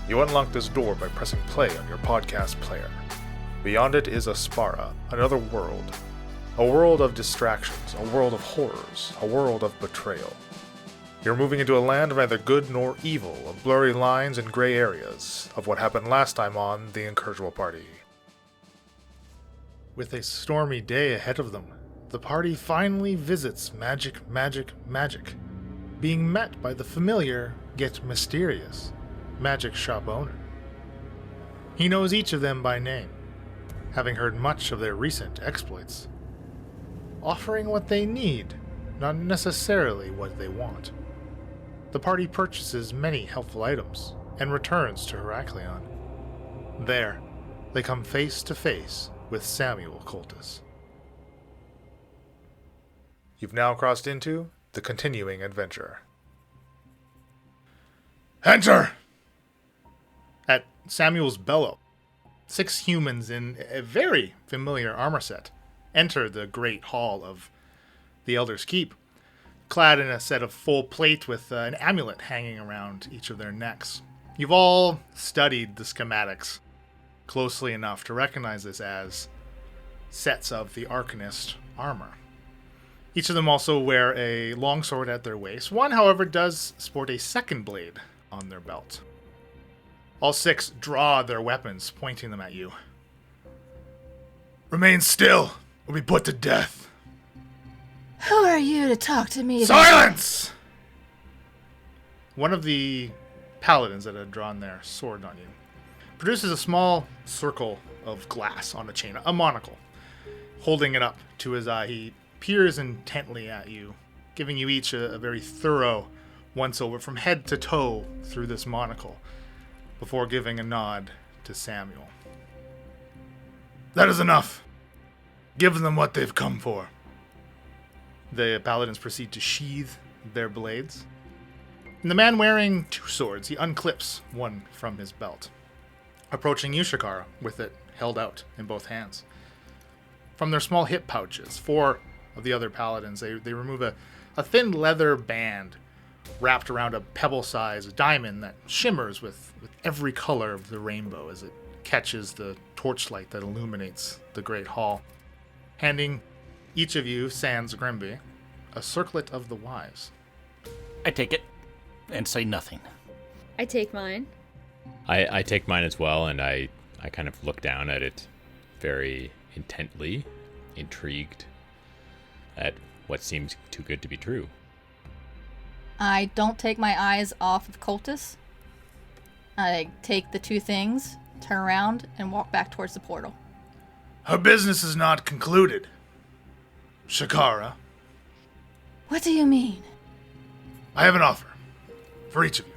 You unlock this door by pressing play on your podcast player. Beyond it is Aspara, another world. A world of distractions, a world of horrors, a world of betrayal. You're moving into a land of neither good nor evil, of blurry lines and gray areas, of what happened last time on the Incorrigible party. With a stormy day ahead of them, the party finally visits Magic, being met by the familiar, yet mysterious, magic shop owner. He knows each of them by name, having heard much of their recent exploits, offering what they need, not necessarily what they want. The party purchases many helpful items and returns to Heraklion. There, they come face to face with Samuel Koltice. You've now crossed into the continuing adventure. Enter! At Samuel's bellow, 6 humans in a very familiar armor set enter the great hall of the Elder's Keep, clad in a set of full plate with an amulet hanging around each of their necks. You've all studied the schematics closely enough to recognize this as sets of the Arcanist armor. Each of them also wear a longsword at their waist. One, however, does sport a second blade on their belt. All 6 draw their weapons, pointing them at you. Remain still, or be put to death. Who are you to talk to me? Silence! One of the paladins that had drawn their sword on you produces a small circle of glass on a chain, a monocle. Holding it up to his eye, he peers intently at you, giving you each a very thorough once-over from head to toe through this monocle, before giving a nod to Samuel. That is enough. Give them what they've come for. The paladins proceed to sheathe their blades. And the man wearing 2 swords, he unclips one from his belt, approaching you, Shakara, with it held out in both hands. From their small hip pouches, 4 of the other paladins, they remove a thin leather band wrapped around a pebble-sized diamond that shimmers with every color of the rainbow as it catches the torchlight that illuminates the great hall, handing each of you, sans Grimby, a circlet of the wise. I take it and say nothing. I take mine. I take mine as well, and I kind of look down at it very intently, intrigued at what seems too good to be true. I don't take my eyes off of Koltice. I take the 2 things, turn around, and walk back towards the portal. Her business is not concluded, Shakara. What do you mean? I have an offer for each of you.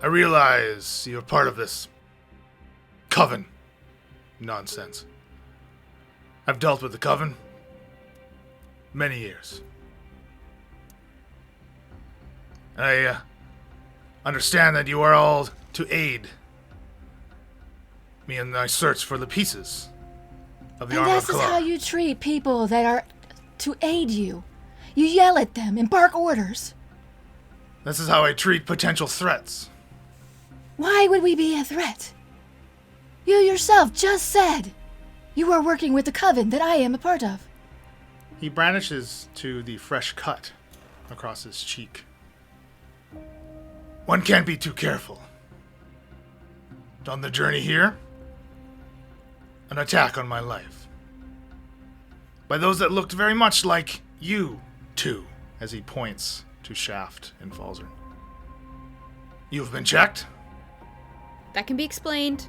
I realize you're part of this coven nonsense. I've dealt with the coven many years. I understand that you are all to aid me in my search for the pieces of the armor of And this is Kalar. how you treat people that are to aid you. You yell at them and bark orders. This is how I treat potential threats. Why would we be a threat? You yourself just said you are working with the coven that I am a part of. He brandishes to the fresh cut across his cheek. One can't be too careful. On the journey here, an attack on my life. By those that looked very much like you two, as he points to Shaft and Falzern. You've been checked? That can be explained.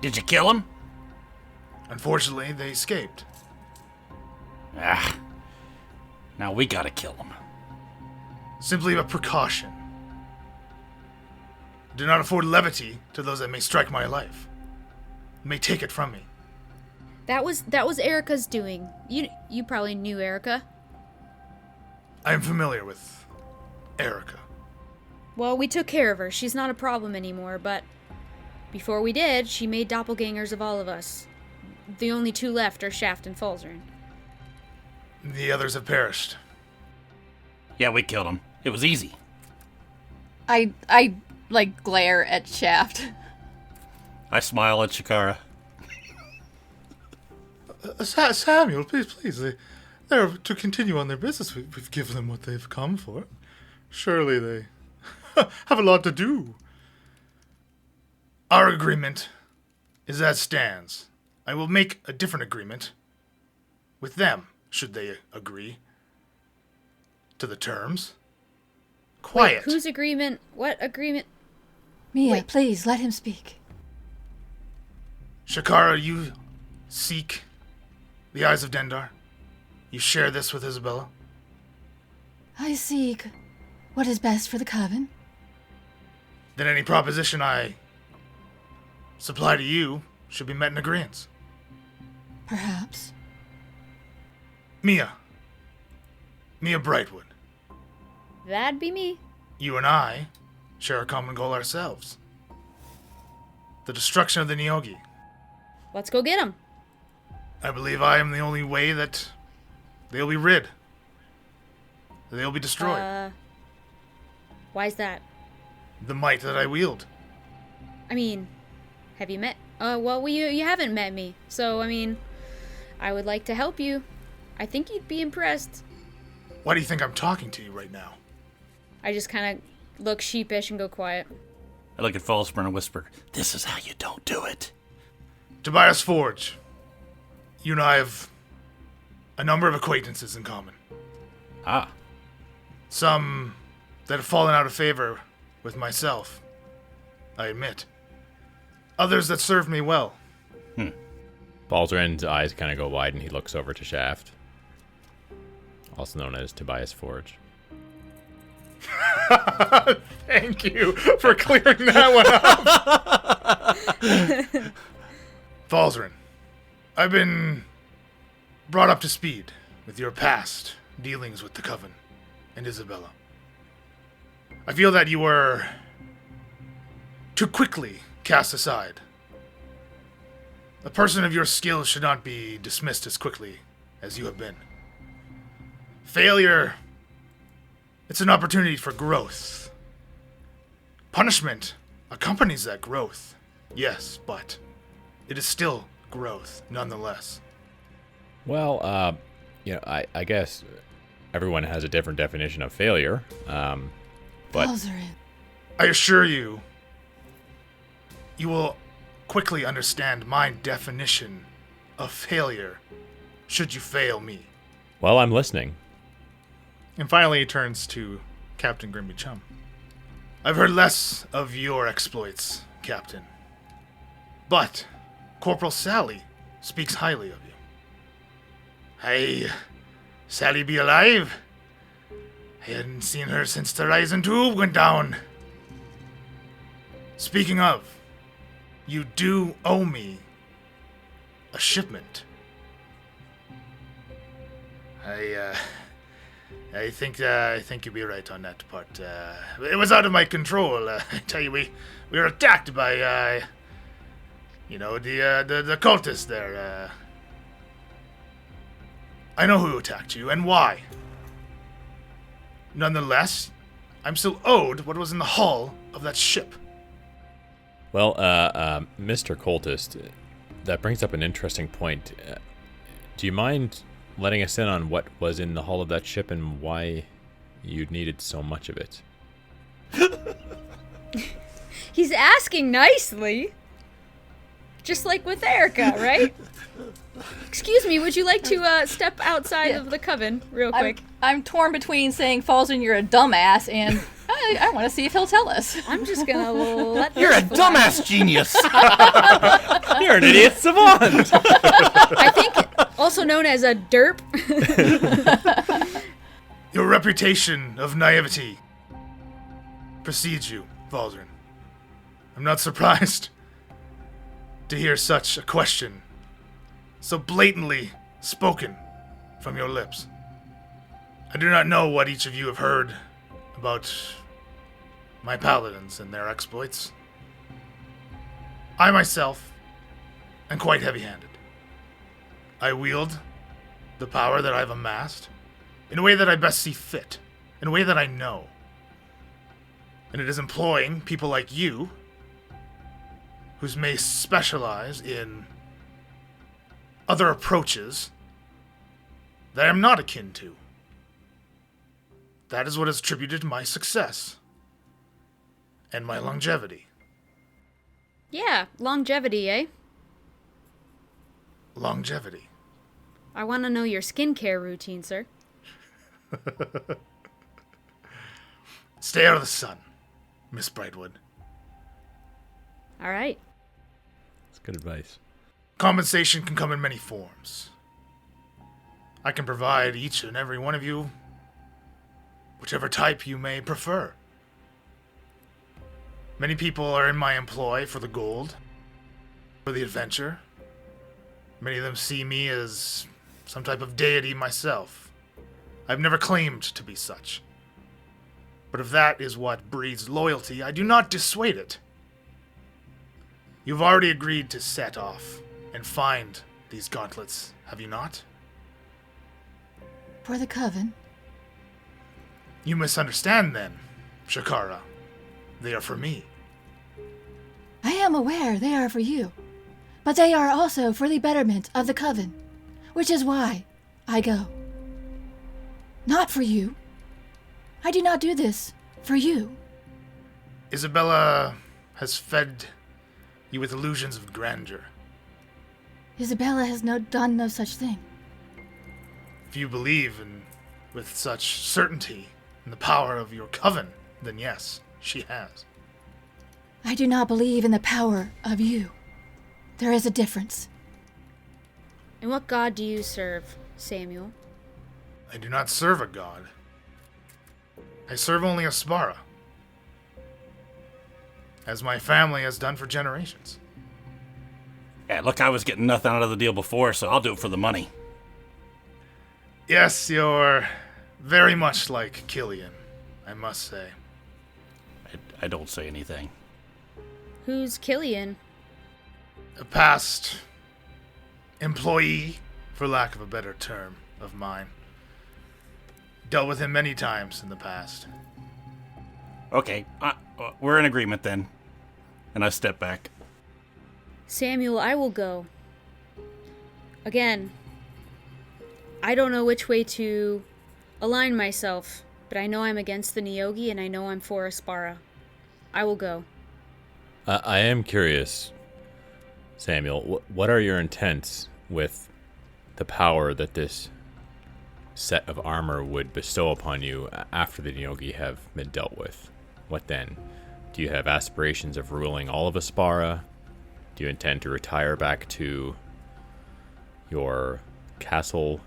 Did you kill him? Unfortunately, they escaped. Now we gotta kill him. Simply a precaution. Do not afford levity to those that may strike my life. May take it from me. That was Erica's doing. You probably knew Erica. I am familiar with Erica. Well, we took care of her. She's not a problem anymore, but before we did, she made doppelgangers of all of us. The only 2 left are Shaft and Falzern. The others have perished. Yeah, we killed him. It was easy. I like, glare at Shaft. I smile at Shakara. Samuel, please. They're to continue on their business. We've given them what they've come for. Surely they have a lot to do. Our agreement is as stands. I will make a different agreement with them, should they agree to the terms. Quiet. Wait, whose agreement? What agreement? Mia, Wait. please, let him speak. Shakara, you seek the eyes of Dendar. You share this with Isabella. I seek what is best for the coven. Then any proposition I supply to you should be met in agreement. Perhaps. Mia Brightwood, That'd be me. you and I share a common goal ourselves. The destruction of the Nyogi. Let's go get him. I believe I am the only way that they'll be rid. They'll be destroyed. Why's that? The might that I wield. I mean, have you met? Well, you haven't met me, so I mean, I would like to help you. I think you'd be impressed. Why do you think I'm talking to you right now? I just kind of look sheepish and go quiet. I look at Falsburn and whisper, "This is how you don't do it." Tobias Forge, you and I have a number of acquaintances in common. Ah, Some that have fallen out of favor with myself, I admit. Others that served me well. Balzerin's eyes kind of go wide and he looks over to Shaft, also known as Tobias Forge. Thank you for clearing that one up. Falzarin, I've been brought up to speed with your past dealings with the Coven and Isabella. I feel that you were too quickly cast aside. A person of your skills should not be dismissed as quickly as you have been. Failure, it's an opportunity for growth. Punishment accompanies that growth, yes, but it is still growth, nonetheless. Well, I guess everyone has a different definition of failure, but Balzarin. I assure you, you will quickly understand my definition of failure should you fail me. well, I'm listening. And finally he turns to Captain Grimby Chum. I've heard less of your exploits, Captain. But Corporal Sally speaks highly of you. Hey, Sally be alive? I hadn't seen her since the Rising Tube went down. Speaking of, you do owe me a shipment. I think you'd be right on that part. It was out of my control. I tell you, we were attacked by, the cultists there. I know who attacked you and why. Nonetheless, I'm still owed what was in the hull of that ship. Well, Mr. Koltice, that brings up an interesting point. Do you mind letting us in on what was in the hull of that ship and why you needed so much of it? He's asking nicely. Just like with Erica, right? Excuse me, would you like to step outside of the coven real quick? I'm torn between saying, Falzarin, you're a dumbass, and I want to see if he'll tell us. I'm just gonna let you're a this fly. dumbass genius. You're an idiot savant! I think also known as a derp. Your reputation of naivety precedes you, Falzarin. I'm not surprised to hear such a question so blatantly spoken from your lips. I do not know what each of you have heard about my paladins and their exploits. I myself am quite heavy-handed. I wield the power that I've amassed in a way that I best see fit, in a way that I know. And it is employing people like you, who may specialize in other approaches that I am not akin to. That is what has attributed to my success and my longevity. Yeah, longevity, eh? Longevity. I want to know your skincare routine, sir. Stay out of the sun, Miss Brightwood. All right. That's good advice. Compensation can come in many forms. I can provide each and every one of you whichever type you may prefer. Many people are in my employ for the gold, for the adventure. Many of them see me as some type of deity myself. I've never claimed to be such. But if that is what breeds loyalty, I do not dissuade it. You've already agreed to set off and find these gauntlets, have you not? For the coven. You misunderstand then, Shakara. They are for me. I am aware they are for you, but they are also for the betterment of the coven, which is why I go. Not for you. I do not do this for you. Isabella has fed you with illusions of grandeur. Isabella has done no such thing. If you believe with such certainty in the power of your coven, then yes, she has. I do not believe in the power of you. There is a difference. And what god do you serve, Samuel? I do not serve a god. I serve only Aspara, as my family has done for generations. Yeah, look, I was getting nothing out of the deal before, so I'll do it for the money. Yes, you're very much like Killian, I must say. I don't say anything. Who's Killian? A past employee, for lack of a better term, of mine. Dealt with him many times in the past. Okay, we're in agreement then. And I step back. Samuel, I will go. Again, I don't know which way to align myself, but I know I'm against the Neogi and I know I'm for Aspara. I will go. I am curious, Samuel, what are your intents with the power that this set of armor would bestow upon you after the Neogi have been dealt with? What then? Do you have aspirations of ruling all of Aspara? Do you intend to retire back to your castle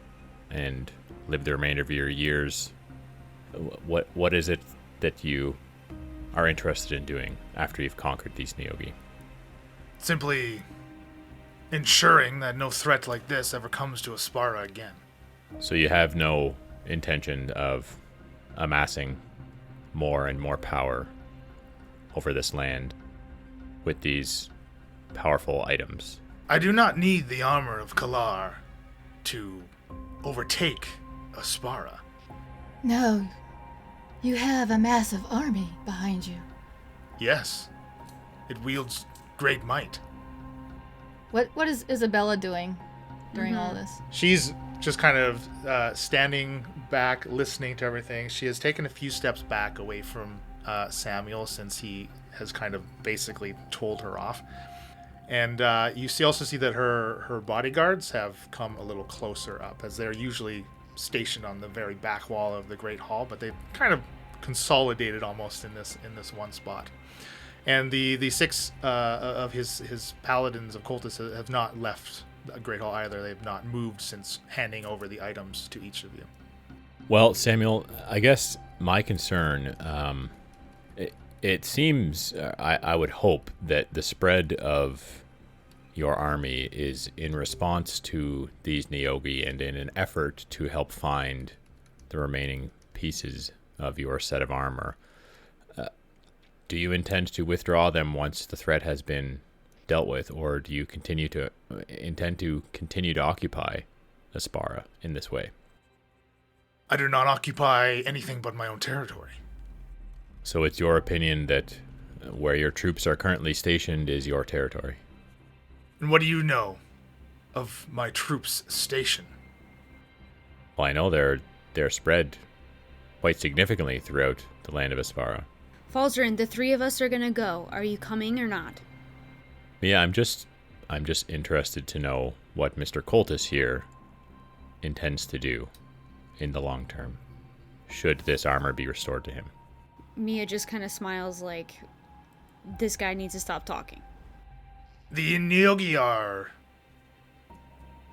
and live the remainder of your years? What is it that you are interested in doing after you've conquered these Neogi? Simply ensuring that no threat like this ever comes to Aspara again. So you have no intention of amassing more and more power over this land with these powerful items? I do not need the armor of Kalar to overtake Aspara. No, you have a massive army behind you. Yes, it wields great might. What is Isabella doing during all this? She's just kind of standing back, listening to everything. She has taken a few steps back away from Samuel since he has kind of basically told her off. And you also see that her bodyguards have come a little closer up, as they're usually stationed on the very back wall of the Great Hall, but they've kind of consolidated almost in this one spot. And the six of his paladins of Koltice have not left the Great Hall either. They've not moved since handing over the items to each of you. Well, Samuel, I guess my concern, it seems, I would hope that the spread of your army is in response to these Neogi and in an effort to help find the remaining pieces of your set of armor. Do you intend to withdraw them once the threat has been dealt with, or do you intend to continue to occupy Aspara in this way? I do not occupy anything but my own territory. So it's your opinion that where your troops are currently stationed is your territory? And what do you know of my troops' station? Well, I know they're spread quite significantly throughout the land of Aspara. Falzarin, the three of us are gonna go. Are you coming or not? Yeah, I'm just interested to know what Mr. Koltice here intends to do in the long term, should this armor be restored to him. Mia just kind of smiles like, this guy needs to stop talking. The Nyogi are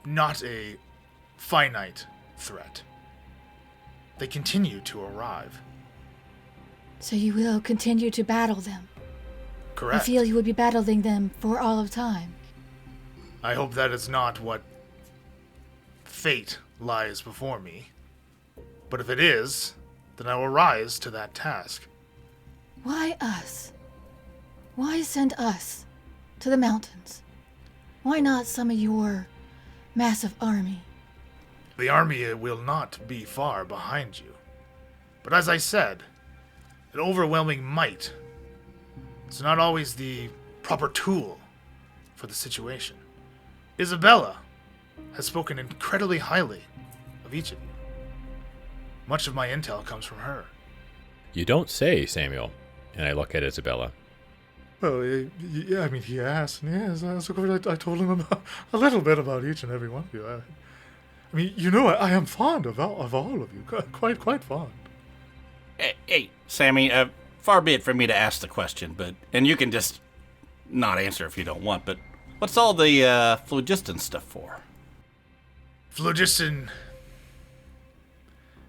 not a finite threat. They continue to arrive. So you will continue to battle them. Correct. I feel you would be battling them for all of time. I hope that is not what fate lies before me. But if it is, then I will rise to that task. Why us? Why send us to the mountains? Why not some of your massive army? The army will not be far behind you. But as I said, an overwhelming might is not always the proper tool for the situation. Isabella has spoken incredibly highly of each of you. Much of my intel comes from her. You don't say, Samuel. And I look at Isabella. Well, yeah, I mean, he asked, and yes, of course I told him about, a little bit about each and every one of you. I mean, you know, I am fond of all of you, quite fond. Hey, Sammy, far be it from me to ask the question, and you can just not answer if you don't want, but what's all the phlogiston stuff for? Phlogiston.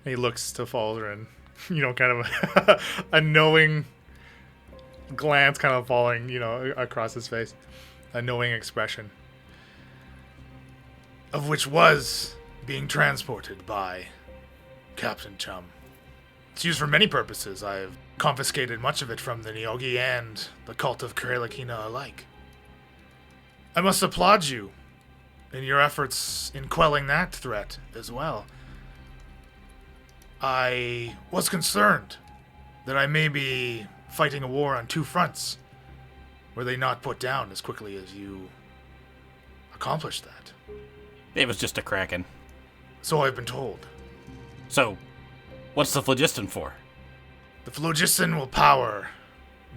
He looks to Falzarin, kind of a knowing glance kind of falling, across his face. A knowing expression. Of which was being transported by Captain Chum. It's used for many purposes. I've confiscated much of it from the Nyogi and the cult of Kirelakina alike. I must applaud you in your efforts in quelling that threat as well. I was concerned that I may be fighting a war on two fronts. Were they not put down as quickly as you accomplished that? It was just a kraken. So I've been told. So, what's the phlogiston for? The phlogiston will power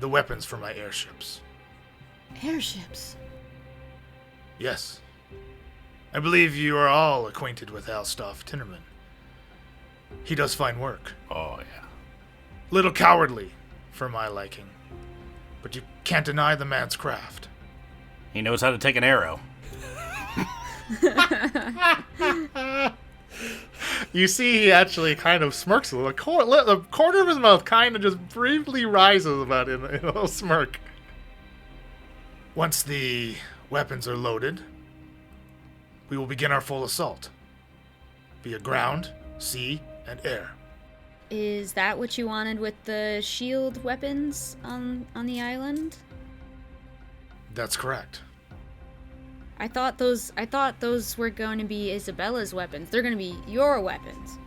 the weapons for my airships. Airships? Yes. I believe you are all acquainted with Alstoff Tinnerman. He does fine work. Oh, yeah. Little cowardly, for my liking. But you can't deny the man's craft. He knows how to take an arrow. You see, he actually kind of smirks a little. The corner of his mouth kind of just briefly rises about in a little smirk. Once the weapons are loaded, we will begin our full assault. Via ground, sea, and air. Is that what you wanted with the shield weapons on the island? That's correct. I thought those were going to be Isabella's weapons. They're going to be your weapons.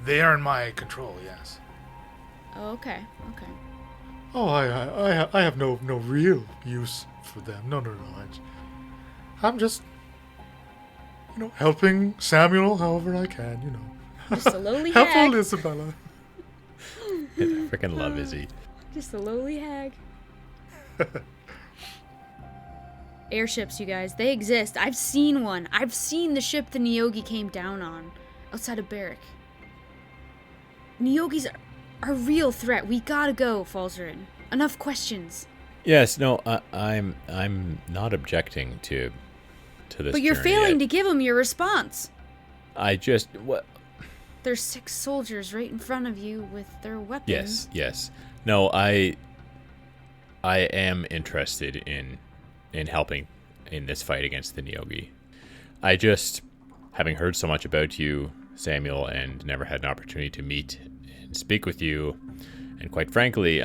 They are in my control, yes. Oh, okay. Oh, I have no real use for them. No. I'm just, helping Samuel however I can, Just a lowly Help hag. old Isabella. I freaking love Izzy. Just a lowly hag. Airships, you guys. They exist. I've seen one. I've seen the ship the Nyogi came down on. Outside of Barrack. Nyogis are a real threat. We gotta go, Falzarin. Enough questions. Yes, no, I'm not objecting to this. But you're journey failing yet. to give them your response. What? There's 6 soldiers right in front of you with their weapons. Yes. No, I am interested in helping in this fight against the Nyogi. I just, having heard so much about you, Samuel, and never had an opportunity to meet and speak with you, and quite frankly,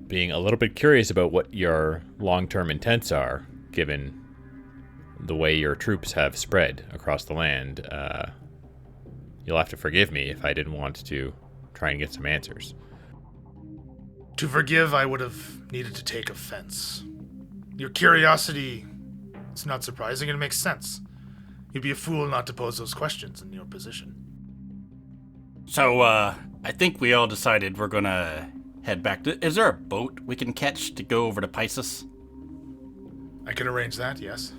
being a little bit curious about what your long-term intents are, given the way your troops have spread across the land. You'll have to forgive me if I didn't want to try and get some answers. To forgive, I would have needed to take offense. Your curiosity is not surprising, and it makes sense. You'd be a fool not to pose those questions in your position. So, I think we all decided we're gonna head back to... Is there a boat we can catch to go over to Pisces? I can arrange that, yes.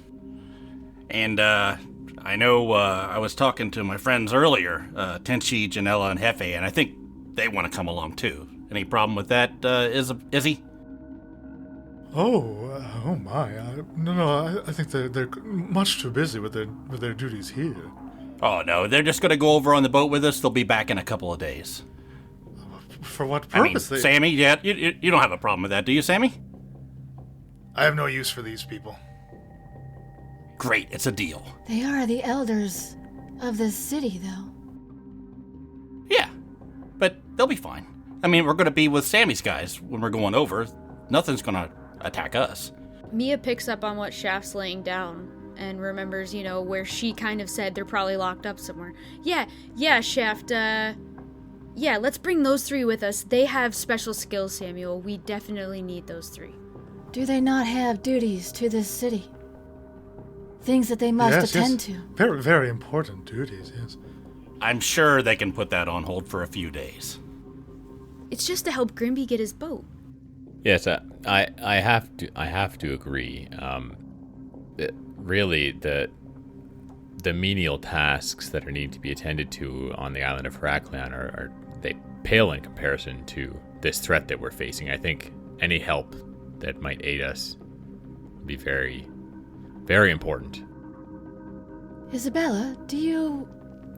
And, I know, I was talking to my friends earlier, Tenchi, Janella, and Hefe, and I think they want to come along too. Any problem with that, Izzy? Oh my. No, I think they're much too busy with their duties here. Oh, no, they're just gonna go over on the boat with us. They'll be back in a couple of days. For what I mean, purpose? Sammy, yeah, you don't have a problem with that, do you, Sammy? I have no use for these people. Great, it's a deal. They are the elders of this city, though. Yeah, but they'll be fine. I mean, we're gonna be with Sammy's guys when we're going over. Nothing's gonna attack us. Mia picks up on what Shaft's laying down and remembers, where she kind of said they're probably locked up somewhere. Yeah, Shaft, yeah, let's bring those three with us. They have special skills, Samuel. We definitely need those three. Do they not have duties to this city? Things that they must attend to? Very, very important duties, yes. I'm sure they can put that on hold for a few days. It's just to help Grimby get his boat. Yes, I have to agree. Really, the menial tasks that are needing to be attended to on the island of Heraklion are they pale in comparison to this threat that we're facing. I think any help that might aid us would be very, very important. Isabella, do you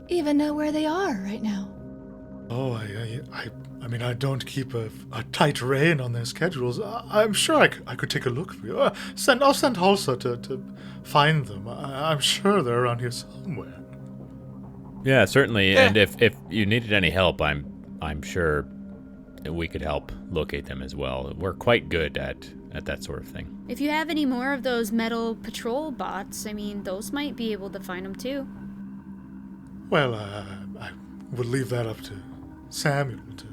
even know where they are right now? Oh, I mean, I don't keep a tight rein on their schedules. I'm sure I could take a look for you. I'll send Halsa to find them. I'm sure they're around here somewhere. Yeah, certainly. Yeah. And if you needed any help, I'm sure we could help locate them as well. We're quite good at that sort of thing. If you have any more of those metal patrol bots, I mean, those might be able to find them too. Well, I would leave that up to Samuel to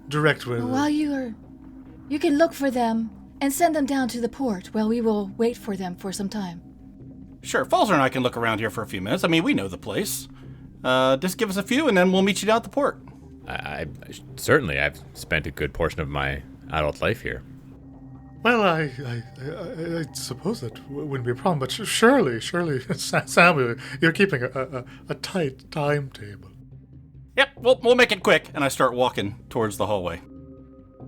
direct where. While you can look for them and send them down to the port while we will wait for them for some time. Sure, Falzer and I can look around here for a few minutes. I mean, we know the place. Just give us a few and then we'll meet you down at the port. I certainly, I've spent a good portion of my adult life here. Well, I suppose that wouldn't be a problem, but surely, Samuel, you're keeping a tight timetable. Yep, we'll make it quick, and I start walking towards the hallway.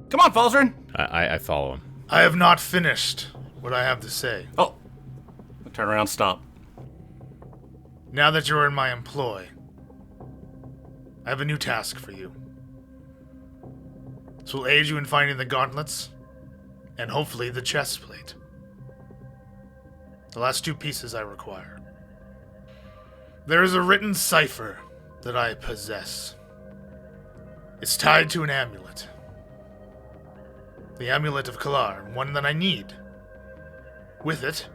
Come on, Falzarin! I follow him. I have not finished what I have to say. Oh. Turn around, stop. Now that you're in my employ, I have a new task for you. This will aid you in finding the gauntlets, and hopefully the chest plate. The last two pieces I require. There is a written cipher that I possess. It's tied to an amulet. The amulet of Kalar, one that I need. With it,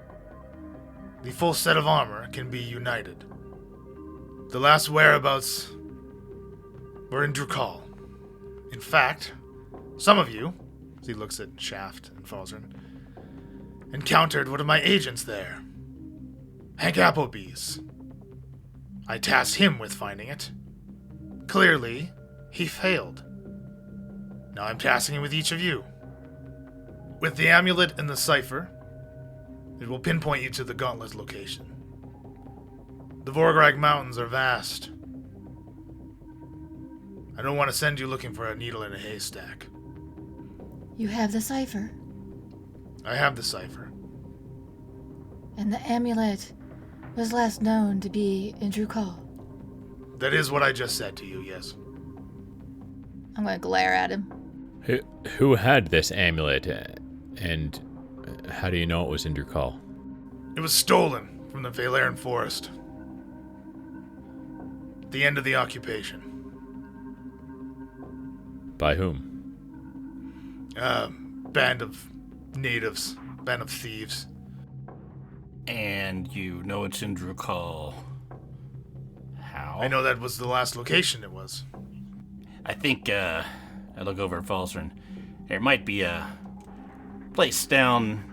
the full set of armor can be united. The last whereabouts were in Drukal. In fact, some of you, as he looks at Shaft and Falzarin, encountered one of my agents there, Hank Applebee's. I tasked him with finding it. Clearly, he failed. Now I'm tasking him with each of you. With the amulet and the cipher, it will pinpoint you to the gauntlet's location. The Vorgrag Mountains are vast. I don't want to send you looking for a needle in a haystack. You have the cipher. I have the cipher. And the amulet was last known to be in Drukal. That is what I just said to you, yes. I'm going to glare at him. Who had this amulet, and how do you know it was in Drukal? It was stolen from the Valerian forest. At the end of the occupation. By whom? Band of natives. Band of thieves. And you know it's in Drukal. How? I know that was the last location it was. I think, I look over at Falstern. There might be a place down,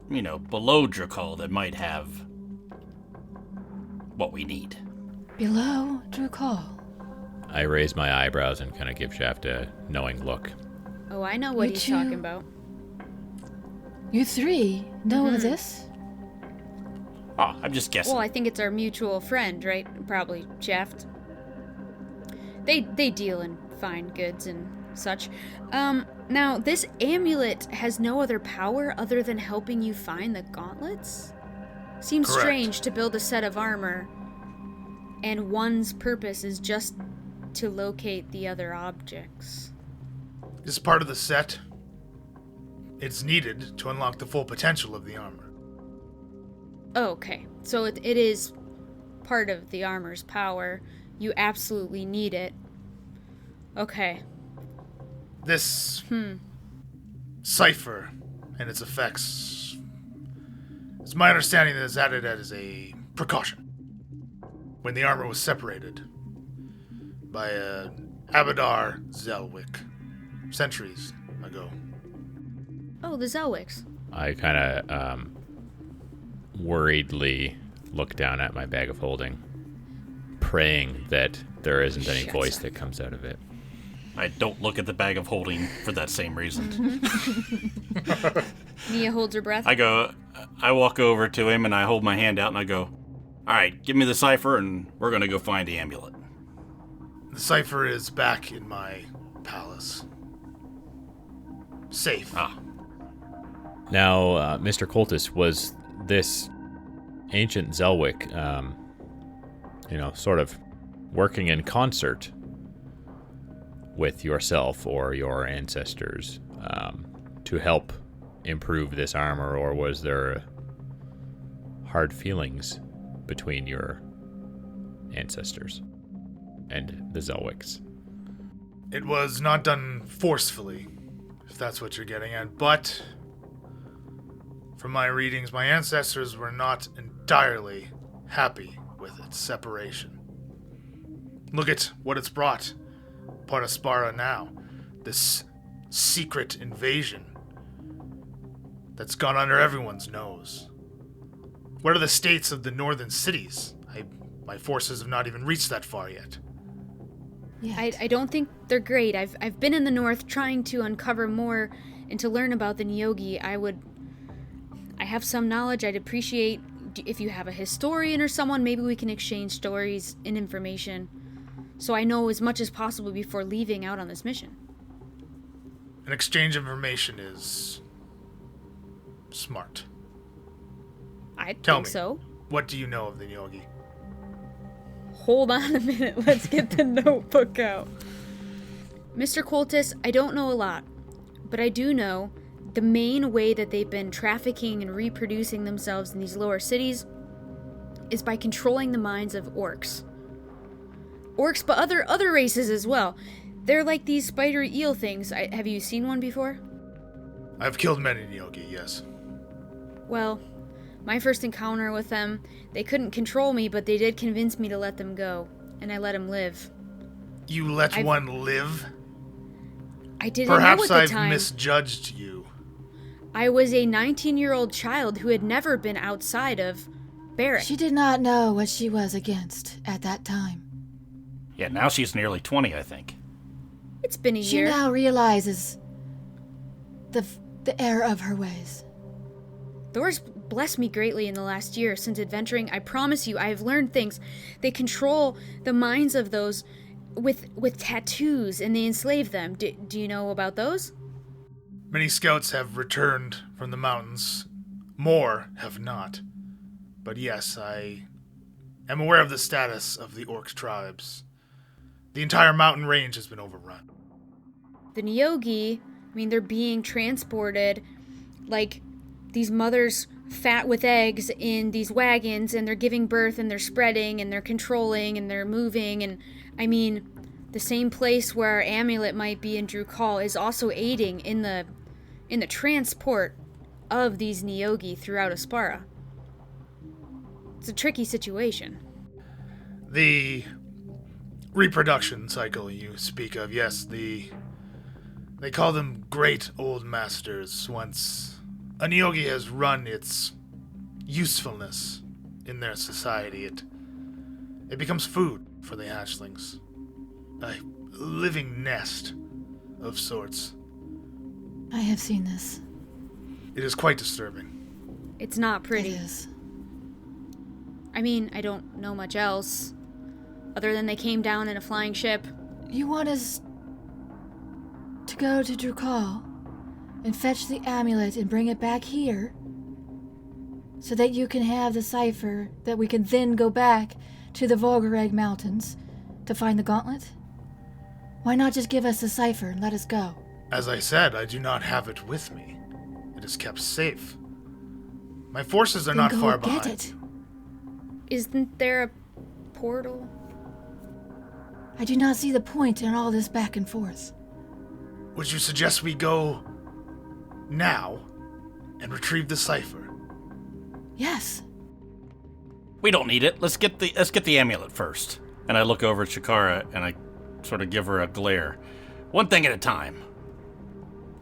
below Drakal that might have what we need. Below Drukal. I raise my eyebrows and kind of give Shaft a knowing look. Oh, I know what he's talking about. You three know of this? Oh, I'm just guessing. Well, I think it's our mutual friend, right? Probably Shaft. They deal in fine goods and such. Now, this amulet has no other power other than helping you find the gauntlets? Seems Correct. strange to build a set of armor, and one's purpose is just to locate the other objects. This is part of the set. It's needed to unlock the full potential of the armor. Oh, okay. So it is part of the armor's power. You absolutely need it. Okay. This cipher and its effects, it's my understanding that it's added as a precaution when the armor was separated by Abadar Zelwick centuries ago. Oh, the Zelwicks. I kind of worriedly look down at my bag of holding, praying that there isn't any voice that comes out of it. I don't look at the bag of holding for that same reason. Mia holds her breath. I walk over to him and I hold my hand out and I go, all right, give me the cipher and we're going to go find the amulet. The cipher is back in my palace. Safe. Ah. Now, Mr. Koltice, was this ancient Zelwick, sort of working in concert with yourself or your ancestors to help improve this armor, or was there hard feelings between your ancestors and the Zelwicks? It was not done forcefully, if that's what you're getting at, but from my readings, my ancestors were not entirely happy with its separation. Look at what it's brought upon Aspara now. This secret invasion that's gone under everyone's nose. What are the states of the northern cities? My forces have not even reached that far yet. I don't think they're great. I've been in the north trying to uncover more and to learn about the Nyogi. I have some knowledge. I'd appreciate if you have a historian or someone, maybe we can exchange stories and information so I know as much as possible before leaving out on this mission. An exchange of information is smart. I Tell think me, so. what do you know of the Nyogi? Hold on a minute. Let's get the notebook out. Mr. Koltice, I don't know a lot, but I do know the main way that they've been trafficking and reproducing themselves in these lower cities is by controlling the minds of orcs. Orcs, but other races as well. They're like these spidery eel things. Have you seen one before? I've killed many Nyogi, yes. Well, my first encounter with them, they couldn't control me, but they did convince me to let them go, and I let them live. You let one live? I didn't know Perhaps at the I've time. misjudged you. I was a 19-year-old child who had never been outside of Barrack. She did not know what she was against at that time. Yeah, now she's nearly 20, I think. It's been a She year. now realizes the error of her ways. Thor's blessed me greatly in the last year since adventuring. I promise you, I have learned things. They control the minds of those with tattoos, and they enslave them. Do you know about those? Many scouts have returned from the mountains. More have not. But yes, I am aware of the status of the orc tribes. The entire mountain range has been overrun. The Nyogi, they're being transported like these mothers fat with eggs in these wagons, and they're giving birth, and they're spreading, and they're controlling, and they're moving, and the same place where our amulet might be in Drukal is also aiding in the transport of these Nyogi throughout Aspara. It's a tricky situation. The reproduction cycle you speak of, yes, they call them great old masters. Once a Nyogi has run its usefulness in their society, it becomes food for the hatchlings. A living nest of sorts. I have seen this. It is quite disturbing. It's not pretty. It is. I mean, I don't know much else. Other than they came down in a flying ship. You want us to go to Drukal and fetch the amulet and bring it back here? So that you can have the cipher that we can then go back to the Volgareg Mountains to find the gauntlet? Why not just give us the cipher and let us go? As I said, I do not have it with me. It is kept safe. My forces are Then not go far get behind. it. Isn't there a portal? I do not see the point in all this back and forth. Would you suggest we go now and retrieve the cipher? Yes. We don't need it. Let's get the amulet first. And I look over at Shakara and I sort of give her a glare. One thing at a time.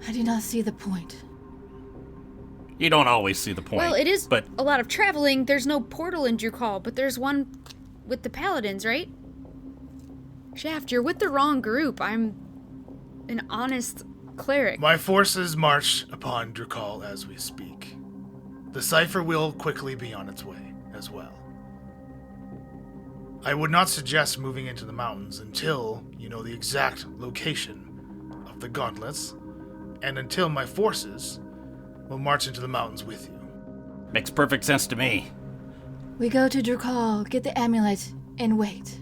I do not see the point. You don't always see the point. Well, it is but a lot of traveling. There's no portal in Drukal, but there's one with the paladins, right? Shaft, you're with the wrong group. I'm an honest cleric. My forces march upon Drukal as we speak. The cipher will quickly be on its way as well. I would not suggest moving into the mountains until you know the exact location of the gauntlets, and until my forces will march into the mountains with you. makes perfect sense to me. We go to Drukal, get the amulet, and wait.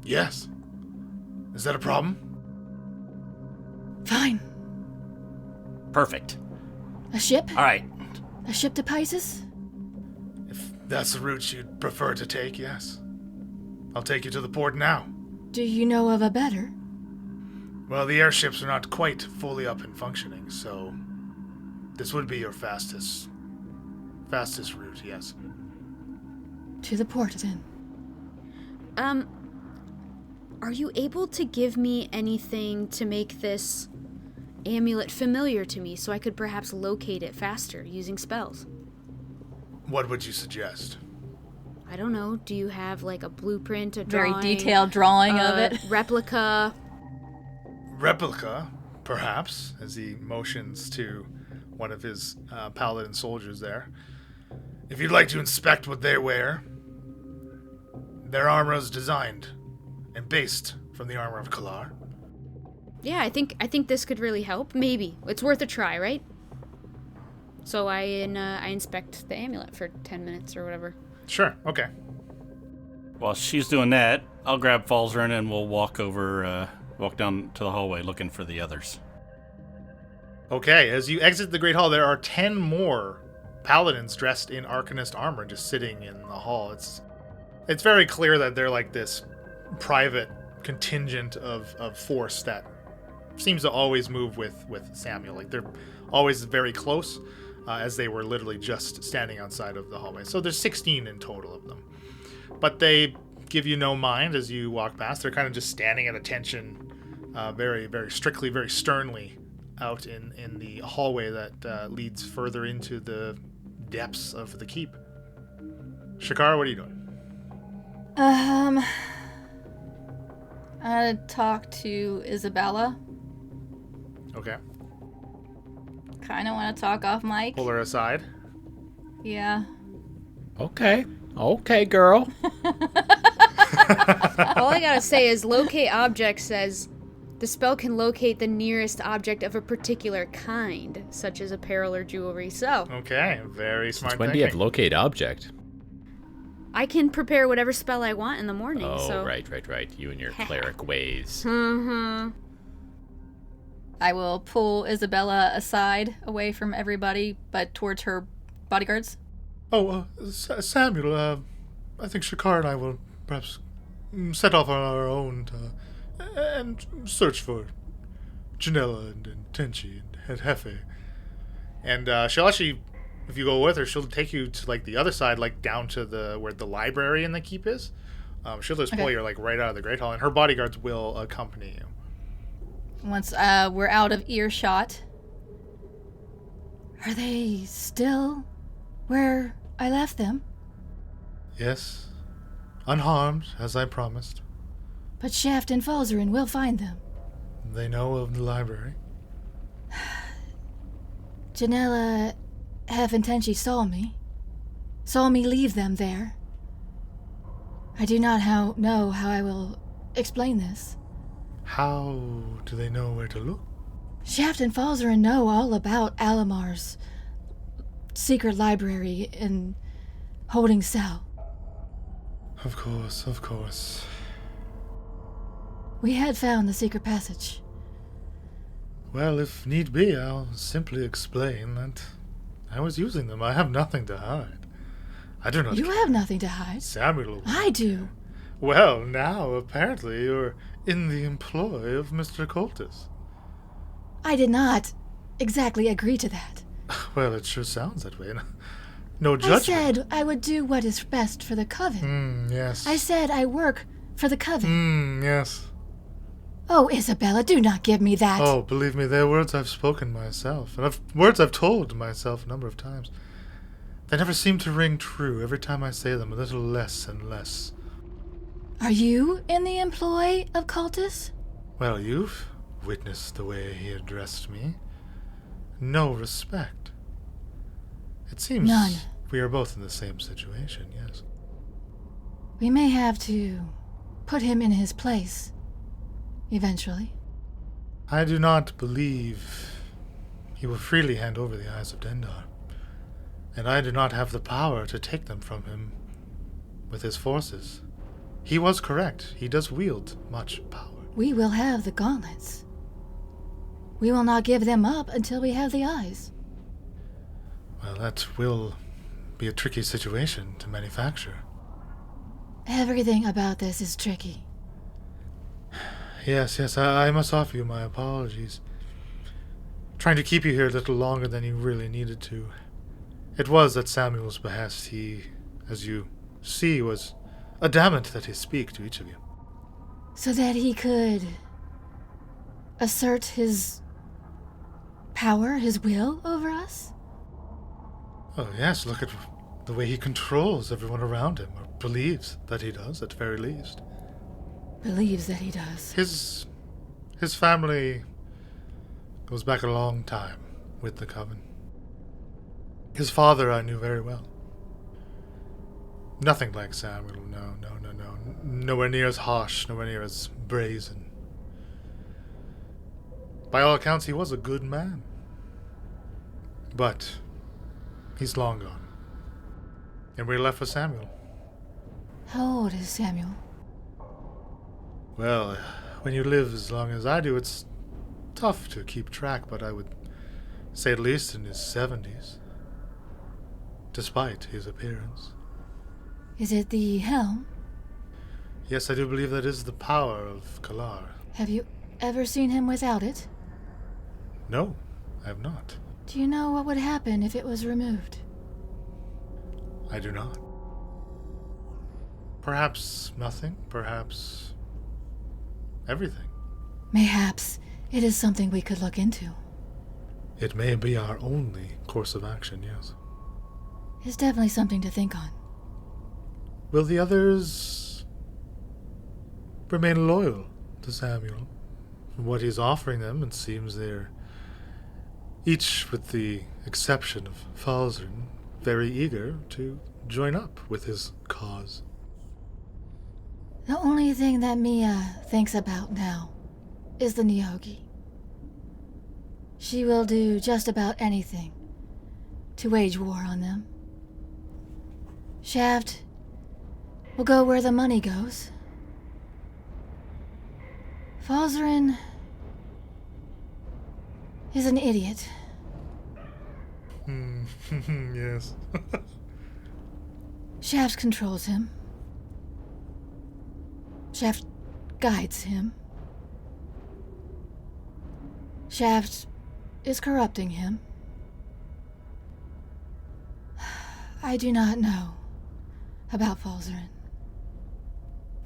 Yes. Is that a problem? Fine. Perfect. A ship? All right. A ship to Pisces? If that's the route you'd prefer to take, yes. I'll take you to the port now. Do you know of a better? Well, the airships are not quite fully up and functioning, so this would be your fastest route, yes. To the port, then. Are you able to give me anything to make this amulet familiar to me so I could perhaps locate it faster using spells? What would you suggest? I don't know. Do you have like a blueprint, a Very drawing, detailed drawing of a it. replica? Replica, perhaps, as he motions to one of his paladin soldiers there. If you'd like to inspect what they wear, their armor is designed and based from the armor of Kalar. Yeah, I think this could really help. Maybe it's worth a try, right? So I inspect the amulet for 10 minutes or whatever. Sure, okay. While she's doing that, I'll grab Falzarin and we'll walk down to the hallway looking for the others. Okay, as you exit the Great Hall, there are 10 more paladins dressed in Arcanist armor just sitting in the hall. It's very clear that they're like this private contingent of force that seems to always move with Samuel. Like they're always very close, as they were literally just standing outside of the hallway. So there's 16 in total of them. But they give you no mind as you walk past. They're kind of just standing at attention, very, very strictly, very sternly out in the hallway that leads further into the depths of the keep. Shakara, what are you doing? I'm gonna talk to Isabella. Okay. Kind of want to talk off mic. Pull her aside. Yeah. Okay, girl. All I gotta say is locate object says the spell can locate the nearest object of a particular kind, such as apparel or jewelry. So Okay, very smart When do you have thinking. locate object? I can prepare whatever spell I want in the morning. Oh, so. right. You and your cleric ways. Mm-hmm. I will pull Isabella aside, away from everybody, but towards her bodyguards. Oh, Samuel, I think Shakar and I will perhaps set off on our own and search for Janella and Tenchi and Hefe. And she'll actually, if you go with her, she'll take you to like the other side, like down to where the library in the keep is. Schindler's Okay. pull you like right out of the Great Hall, and her bodyguards will accompany you. Once we're out of earshot. Are they still where I left them? Yes, unharmed, as I promised. But Shaft and Falzarin will find them. They know of the library. Janella Tenchi saw me leave them there. I do not know how I will explain this. How do they know where to look? Shaft and Falzarin know all about Alamar's secret library and holding cell. Of course, of course. We had found the secret passage. Well, if need be, I'll simply explain that I was using them. I have nothing to hide. I do not You care. have nothing to hide. Samuel. I do. Well, now, apparently, you're in the employ of Mr. Koltice. I did not exactly agree to that. Well, it sure sounds that way. No I judgment. said I would do what is best for the Coven. Yes. I said I work for the Coven. Yes. Oh, Isabella, do not give me that. Oh, believe me, they're words I've spoken myself, and words I've told myself a number of times. They never seem to ring true. Every time I say them, a little less and less. Are you in the employ of Koltice? Well, you've witnessed the way he addressed me. No respect. It seems None. we are both in the same situation, yes. We may have to put him in his place. Eventually. I do not believe he will freely hand over the eyes of Dendar, and I do not have the power to take them from him with his forces. He was correct. He does wield much power. We will have the gauntlets. We will not give them up until we have the eyes. Well, that will be a tricky situation to manufacture. Everything about this is tricky. Yes, I must offer you my apologies. Trying to keep you here a little longer than you really needed to. It was at Samuel's behest. He, as you see, was adamant that he speak to each of you. So that he could assert his power, his will over us? Oh, yes, look at the way he controls everyone around him, or believes that he does, at the very least. Believes that he does. His family goes back a long time with the Coven. His father I knew very well. Nothing like Samuel, no. Nowhere near as harsh, nowhere near as brazen. By all accounts, he was a good man. But he's long gone. And we're left with Samuel. How old is Samuel? Well, when you live as long as I do, it's tough to keep track, but I would say at least in his 70s. Despite his appearance. Is it the helm? Yes, I do believe that is the power of Kalar. Have you ever seen him without it? No, I have not. Do you know what would happen if it was removed? I do not. Perhaps nothing, perhaps everything. Mayhaps it is something we could look into. It may be our only course of action, yes. It's definitely something to think on. Will the others remain loyal to Samuel? From what he's offering them, it seems they're each, with the exception of Falzarin, very eager to join up with his cause. The only thing that Mia thinks about now is the Nyogi. She will do just about anything to wage war on them. Shaft will go where the money goes. Falzarin is an idiot. Yes. Shaft controls him. Shaft guides him. Shaft is corrupting him. I do not know about Falzarin.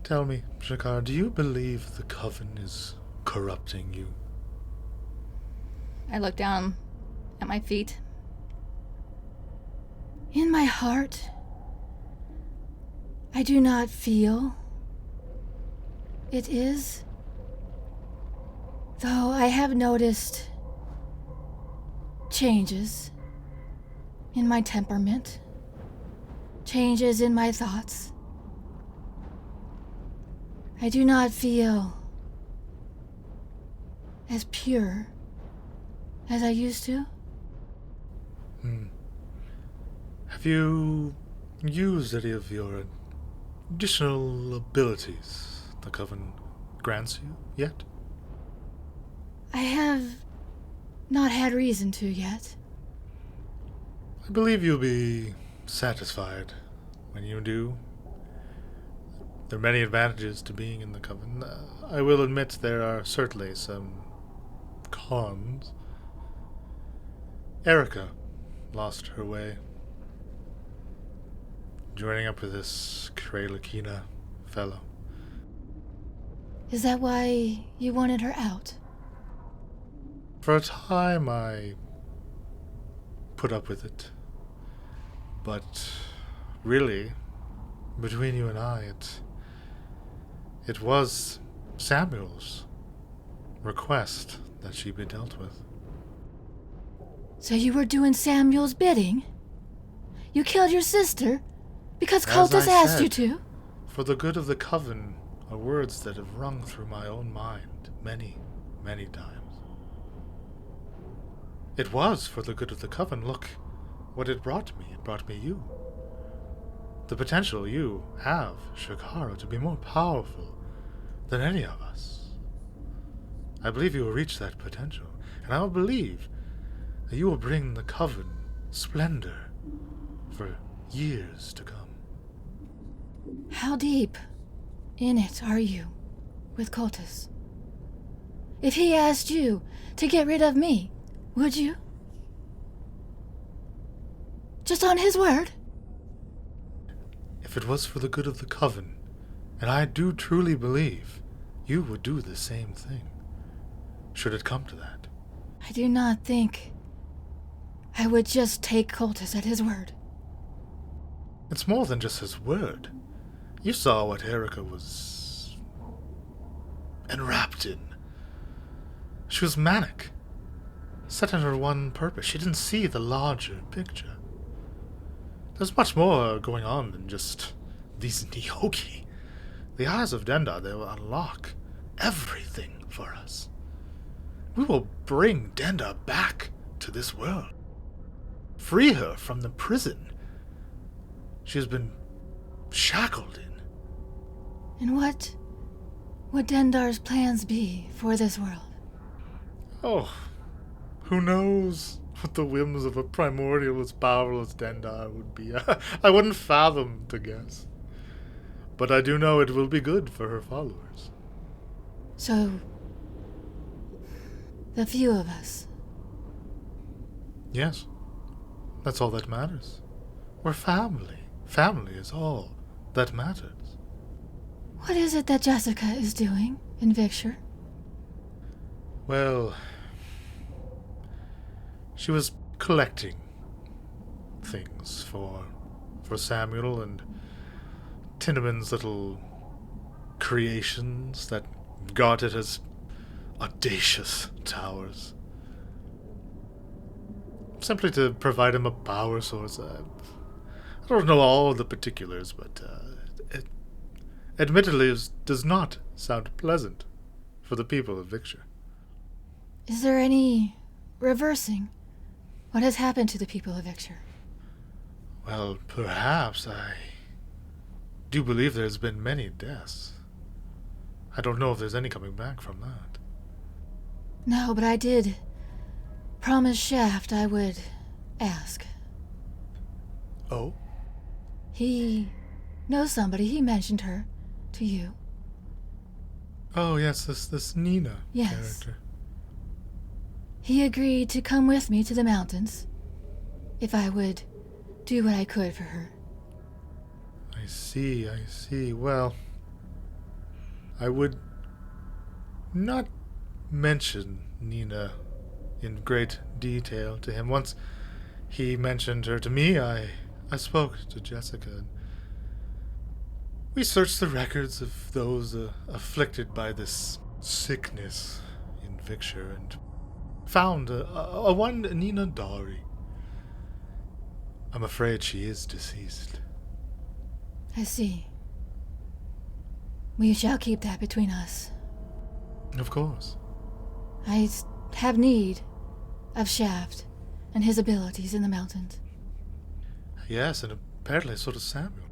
Tell me, Shakar, do you believe the Coven is corrupting you? I look down at my feet. In my heart, I do not feel it is. Though I have noticed changes in my temperament, changes in my thoughts. I do not feel as pure as I used to. Have you used any of your additional abilities the Coven grants you yet? I have not had reason to yet. I believe you'll be satisfied when you do. There are many advantages to being in the Coven. I will admit there are certainly some cons. Erica lost her way, joining up with this Kralakina fellow. Is that why you wanted her out? For a time, I put up with it. But really, between you and I, it was Samuel's request that she be dealt with. So you were doing Samuel's bidding? You killed your sister because As Koltice I asked you said, to? For the good of the Coven are words that have rung through my own mind many, many times. It was for the good of the Coven. Look what it brought me. It brought me you. The potential you have, Shakara, to be more powerful than any of us. I believe you will reach that potential, and I will believe that you will bring the Coven splendor for years to come. How deep in it are you with Koltice? If he asked you to get rid of me, would you? Just on his word? If it was for the good of the Coven, and I do truly believe you would do the same thing, should it come to that. I do not think I would just take Koltice at his word. It's more than just his word. You saw what Erica was enwrapped in. She was manic, set on her one purpose. She didn't see the larger picture. There's much more going on than just these Nyoki. The eyes of Dendar, they will unlock everything for us. We will bring Dendar back to this world. Free her from the prison she has been shackled in. And what would Dendar's plans be for this world? Oh, who knows what the whims of a primordial as powerful as Dendar would be. I wouldn't fathom to guess. But I do know it will be good for her followers. So, the few of us. Yes, that's all that matters. We're family. Family is all that matters. What is it that Jessica is doing in Victor? Well, she was collecting things for Samuel and Tinnamon's little creations that guarded his audacious towers. Simply to provide him a power source. I don't know all the particulars, but it admittedly does not sound pleasant for the people of Victor. Is there any reversing what has happened to the people of Victor? Well, perhaps. I do believe there's been many deaths. I don't know if there's any coming back from that. No, but I did promise Shaft I would ask. Oh? He knows somebody. He mentioned her to you. Oh, yes, this Nina Yes. character. He agreed to come with me to the mountains if I would do what I could for her. I see. Well, I would not mention Nina in great detail to him. Once he mentioned her to me, I spoke to Jessica, and we searched the records of those afflicted by this sickness in Victor and found a one Nina Dari. I'm afraid she is deceased. I see. We shall keep that between us. Of course. I have need of Shaft and his abilities in the mountains. Yes, and apparently so does Samuel.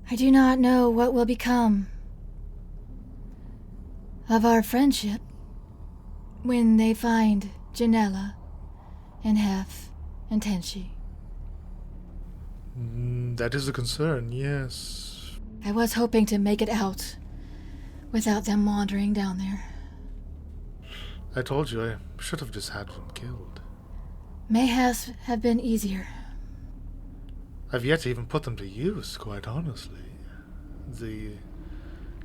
I do not know what will become of our friendship when they find Janella and Hef and Tenchi. That is a concern, yes. I was hoping to make it out without them wandering down there. I told you I should have just had them killed. May have been easier. I've yet to even put them to use, quite honestly. The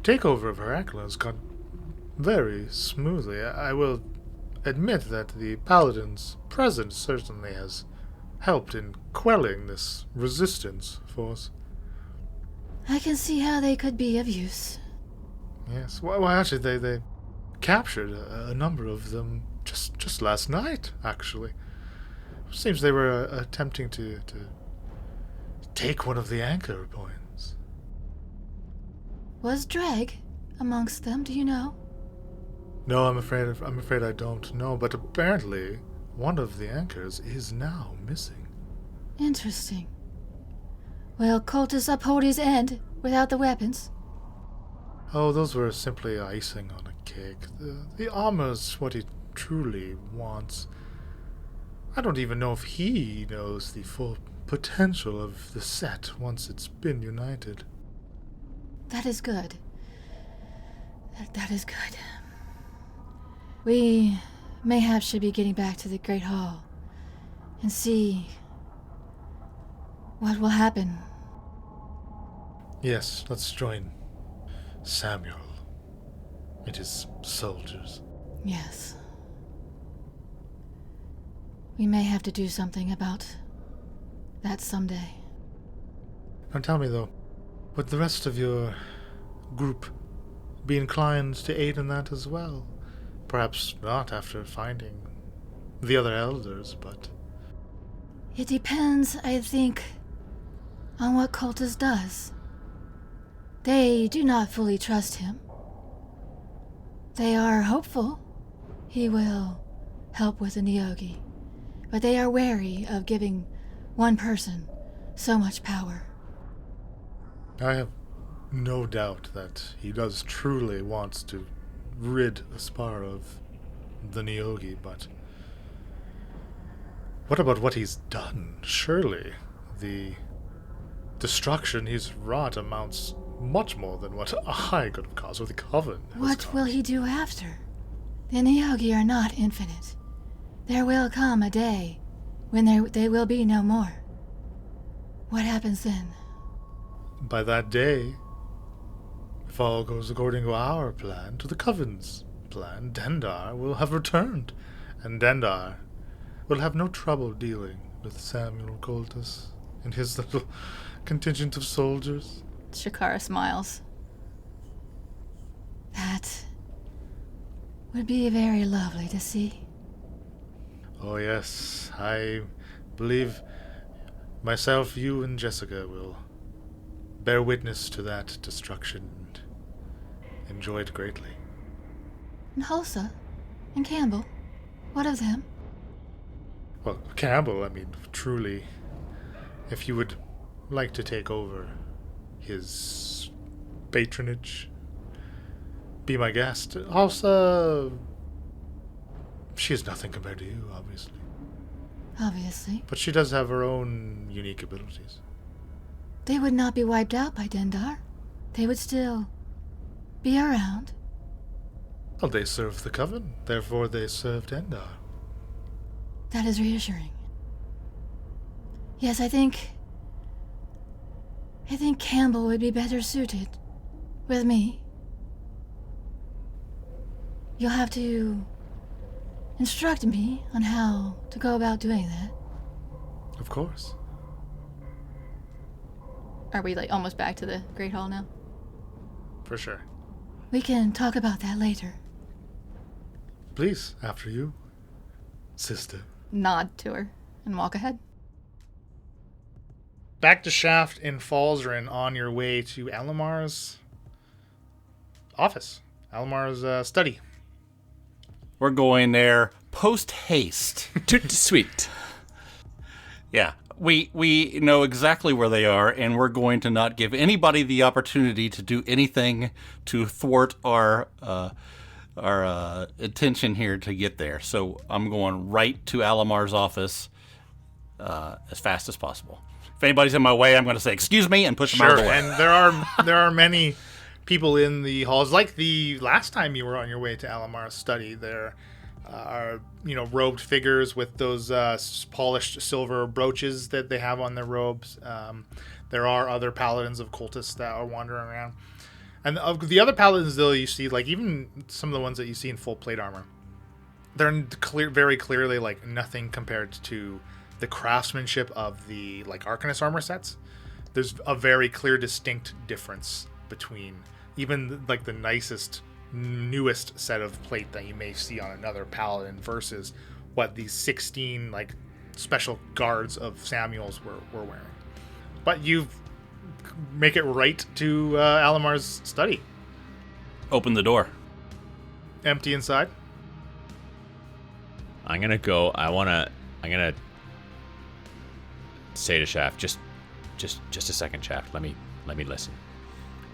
takeover of Heracles has gone very smoothly. I will admit that the Paladin's presence certainly has helped in quelling this resistance force. I can see how they could be of use. Yes, well actually they captured a number of them just last night, actually. Seems they were attempting to take one of the anchor points. Was Dreg amongst them, do you know? No, I'm afraid I don't know, but apparently one of the anchors is now missing. Interesting. Will Koltice uphold his end without the weapons? Oh, those were simply icing on a cake. The armor's what he truly wants. I don't even know if he knows the full potential of the set once it's been united. That is good. That is good. We mayhap should be getting back to the Great Hall and see what will happen. Yes, let's join Samuel and his soldiers. Yes. We may have to do something about that someday. Now tell me, though, would the rest of your group be inclined to aid in that as well? Perhaps not after finding the other elders, but... It depends, I think, on what Koltice does. They do not fully trust him. They are hopeful he will help with the Neogi, but they are wary of giving one person so much power. I have no doubt that he does truly want to rid Aspara of the Neogi, but what about what he's done? Surely the destruction he's wrought amounts much more than what I could have caused, or the Coven has What caused. will he do after? The Neogi are not infinite. There will come a day when they will be no more. What happens then? By that day, if all goes according to our plan, to the Coven's plan, Dendar will have returned, and Dendar will have no trouble dealing with Samuel Koltice and his little contingent of soldiers. Shakara smiles. That would be very lovely to see. Oh yes, I believe myself, you, and Jessica will bear witness to that destruction and enjoy it greatly. And Hulsa and Campbell, what of them? Well, Campbell, I mean, truly, if you would like to take over his patronage, be my guest. Hulsa, she is nothing compared to you, obviously. Obviously. But she does have her own unique abilities. They would not be wiped out by Dendar. They would still be around. Well, they serve the Coven, therefore they serve Dendar. That is reassuring. Yes, I think Campbell would be better suited with me you'll have to instruct me on how to go about doing that. Of course. Are we like almost back to the Great Hall now? For sure. We can talk about that later. Please, after you, sister. Nod to her and walk ahead. Back to Shaft in Falzarin on your way to Alamar's office. Alamar's study. We're going there post haste. Toot sweet. Yeah, we know exactly where they are, and we're going to not give anybody the opportunity to do anything to thwart our intention here to get there. So I'm going right to Alamar's office as fast as possible. If anybody's in my way, I'm going to say, excuse me, and push them out of the way. And there are many people in the halls. Like the last time you were on your way to Alamar's study, there are, robed figures with those polished silver brooches that they have on their robes. There are other paladins of Koltice that are wandering around. And of the other paladins, though, you see, like, even some of the ones that you see in full plate armor, they're very clearly, like, nothing compared to the craftsmanship of the, like, Arcanist armor sets. There's a very clear, distinct difference between even, like, the nicest, newest set of plate that you may see on another paladin versus what these 16, like, special guards of Samuel's were wearing. But you make it right to Alamar's study. Open the door. Empty inside. I'm gonna say to Shaft, just a second, Shaft. Let me listen.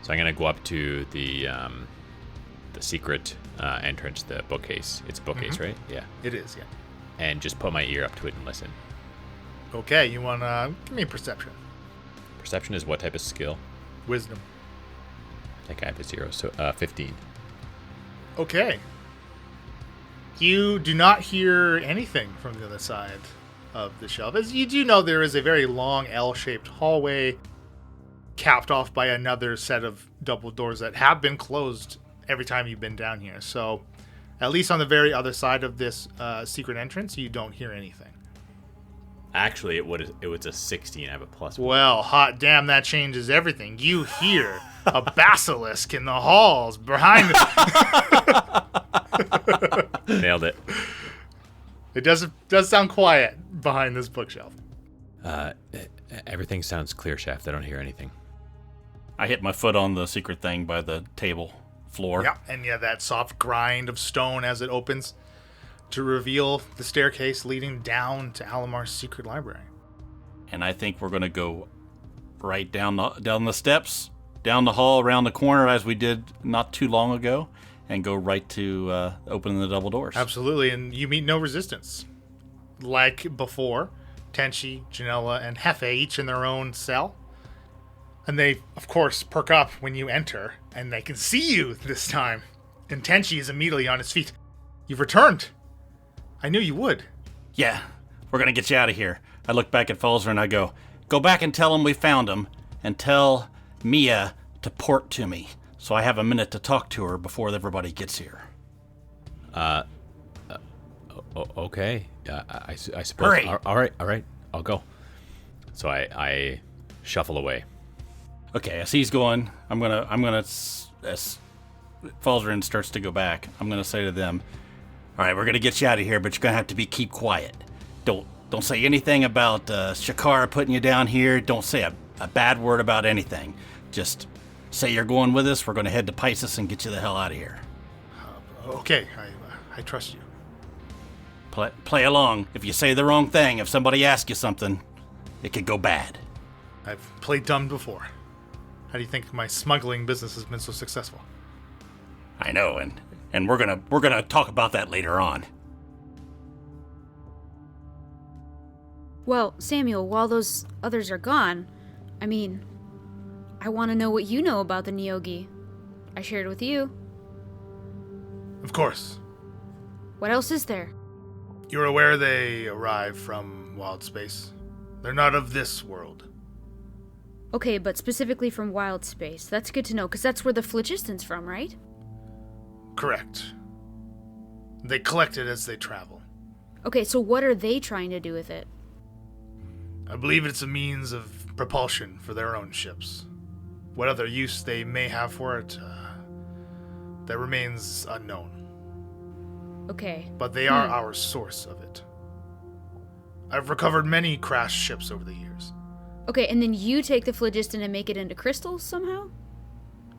So I'm gonna go up to the secret entrance, the bookcase. It's a bookcase, right? Yeah. It is, yeah. And just put my ear up to it and listen. Okay, you want to give me a perception. Perception is what type of skill? Wisdom. I think I have a 0, so 15. Okay. You do not hear anything from the other side of the shelf. As you do know, there is a very long L-shaped hallway capped off by another set of double doors that have been closed every time you've been down here. So, at least on the very other side of this secret entrance, you don't hear anything. Actually, it was a 16. I have a +1. Well, hot damn, that changes everything. You hear a basilisk in the halls behind. Nailed it. It does sound quiet behind this bookshelf. Everything sounds clear, Shaft. I don't hear anything. I hit my foot on the secret thing by the table floor. Yeah, and yeah, that soft grind of stone as it opens to reveal the staircase leading down to Alamar's secret library. And I think we're going to go right down the steps, down the hall, around the corner as we did not too long ago, and go right to opening the double doors. Absolutely, and you meet no resistance. Like before, Tenchi, Janella, and Hefe each in their own cell. And they, of course, perk up when you enter, and they can see you this time. And Tenchi is immediately on his feet. You've returned. I knew you would. Yeah, we're going to get you out of here. I look back at Falzer and I go back and tell him we found him, and tell Mia to port to me, so I have a minute to talk to her before everybody gets here. Okay. I suppose. Hurry. All right. I'll go. So I shuffle away. Okay, as he's going, I'm gonna as Falzarin starts to go back, I'm gonna say to them, all right, we're gonna get you out of here, but you're gonna have to keep quiet. Don't say anything about Shakara putting you down here. Don't say a bad word about anything. Just say you're going with us. We're gonna head to Pisces and get you the hell out of here. Okay, I trust you. Play along. If you say the wrong thing, if somebody asks you something, it could go bad. I've played dumb before. How do you think my smuggling business has been so successful? I know, and we're gonna talk about that later on. Well, Samuel, while those others are gone, I want to know what you know about the Neogi. I shared with you. Of course. What else is there? You're aware they arrive from wild space. They're not of this world. Okay, but specifically from wild space. That's good to know, because that's where the phlogistan's from, right? Correct. They collect it as they travel. Okay, so what are they trying to do with it? I believe it's a means of propulsion for their own ships. What other use they may have for it, that remains unknown. Okay. But they are our source of it. I've recovered many crashed ships over the years. Okay, and then you take the phlogiston and make it into crystals somehow?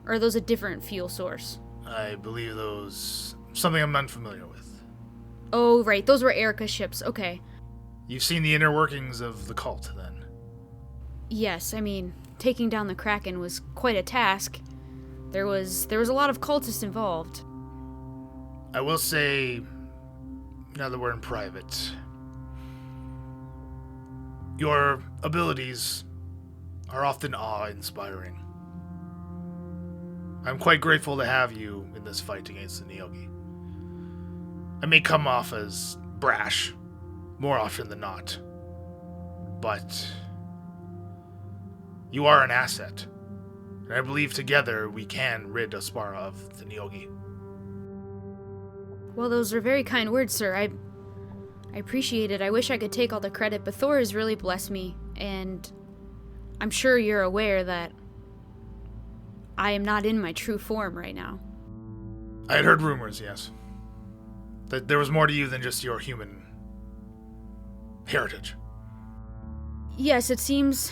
Or are those a different fuel source? I believe those... something I'm unfamiliar with. Oh, right. Those were Erica's ships. Okay. You've seen the inner workings of the cult, then? Yes, I mean, taking down the Kraken was quite a task. There was a lot of cultists involved. I will say, now that we're in private, your abilities are often awe-inspiring. I'm quite grateful to have you in this fight against the Neogi. I may come off as brash, more often than not, but you are an asset, and I believe together we can rid Aspara of the Neogi. Well, those are very kind words, sir. I appreciate it. I wish I could take all the credit, but Thor has really blessed me, and I'm sure you're aware that I am not in my true form right now. I had heard rumors, yes, that there was more to you than just your human heritage. Yes, it seems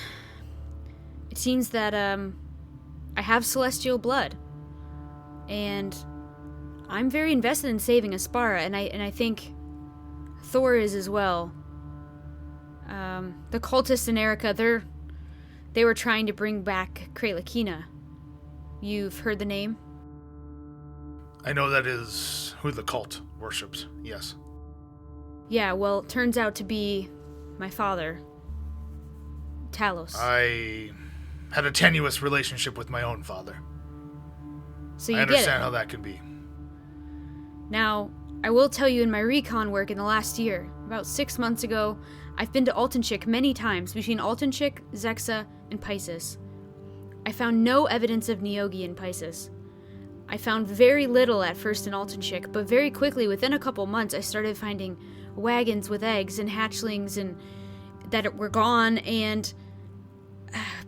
that I have celestial blood, and I'm very invested in saving Aspara, and I think Thor is as well. The cultists in Erica, they were trying to bring back Kralakina. You've heard the name? I know that is who the cult worshipped, yes. Yeah, well, it turns out to be my father, Talos. I had a tenuous relationship with my own father. So you I get understand it. how that can be. Now, I will tell you in my recon work in the last year, about 6 months ago, I've been to Altenchik many times, between Altenchik, Zexa, and Pisces. I found no evidence of Neogi in Pisces. I found very little at first in Altenchik, but very quickly, within a couple months, I started finding wagons with eggs and hatchlings and that were gone, and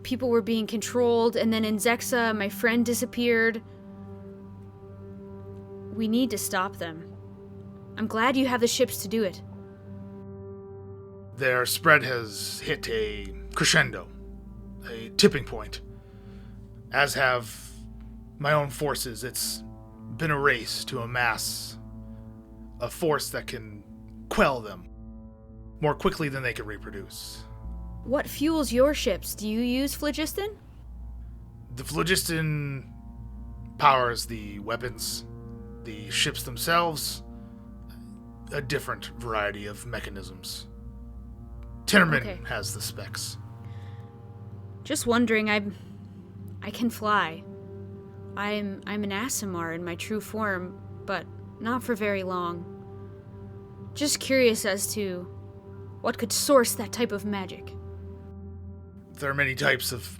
people were being controlled, and then in Zexa, my friend disappeared. We need to stop them. I'm glad you have the ships to do it. Their spread has hit a crescendo, a tipping point. As have my own forces. It's been a race to amass a force that can quell them more quickly than they can reproduce. What fuels your ships? Do you use phlogiston? The phlogiston powers the weapons, the ships themselves, a different variety of mechanisms. Tinnerman Okay. has the specs. Just wondering, I can fly. I'm an Aasimar in my true form, but not for very long. Just curious as to what could source that type of magic. There are many types of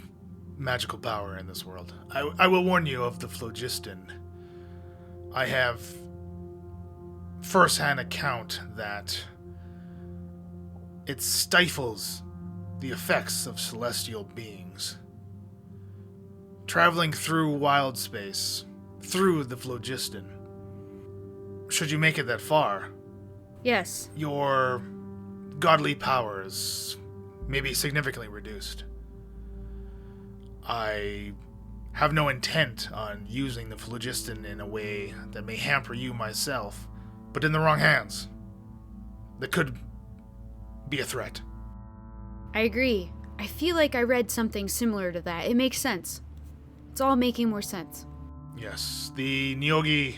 magical power in this world. I will warn you of the phlogiston. I have first-hand account that it stifles the effects of celestial beings. Traveling through wild space, through the phlogiston. Should you make it that far, Yes. your godly powers may be significantly reduced. I have no intent on using the phlogiston in a way that may hamper you myself, but in the wrong hands, that could be a threat. I agree. I feel like I read something similar to that. It makes sense. It's all making more sense. Yes, the Neogi,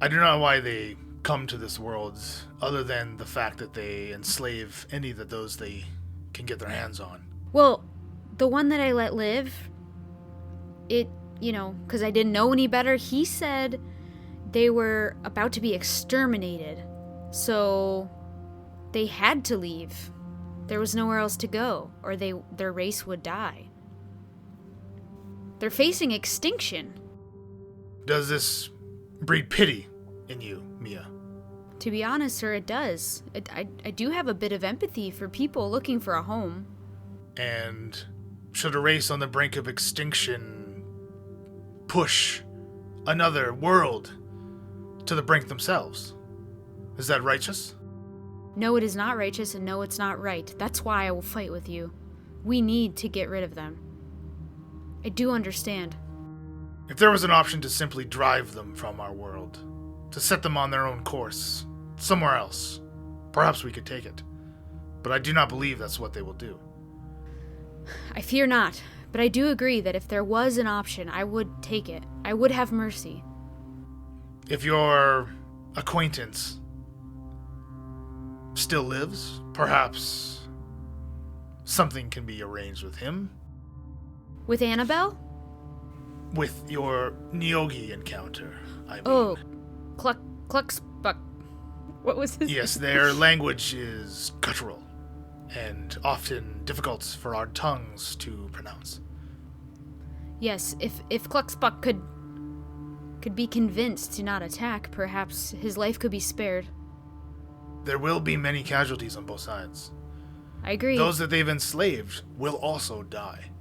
I don't know why they come to this world, other than the fact that they enslave any of those they can get their hands on. Well, the one that I let live, because I didn't know any better, he said they were about to be exterminated. So they had to leave. There was nowhere else to go, or their race would die. They're facing extinction. Does this breed pity in you, Mia. To be honest, sir, it does. I do have a bit of empathy for people looking for a home. And should a race on the brink of extinction push another world to the brink themselves, is that righteous? No, it is not righteous, and no, it's not right. That's why I will fight with you. We need to get rid of them. I do understand. If there was an option to simply drive them from our world, to set them on their own course, somewhere else, perhaps we could take it. But I do not believe that's what they will do. I fear not, but I do agree that if there was an option, I would take it. I would have mercy. If your acquaintance still lives, perhaps something can be arranged with him. With Annabelle? With your Nyogi encounter, I mean. Oh, Clucksbuck. What was his Yes, their language is guttural and often difficult for our tongues to pronounce. Yes, if Clucksbuck could be convinced to not attack, perhaps his life could be spared. There will be many casualties on both sides. I agree. Those that they've enslaved will also die.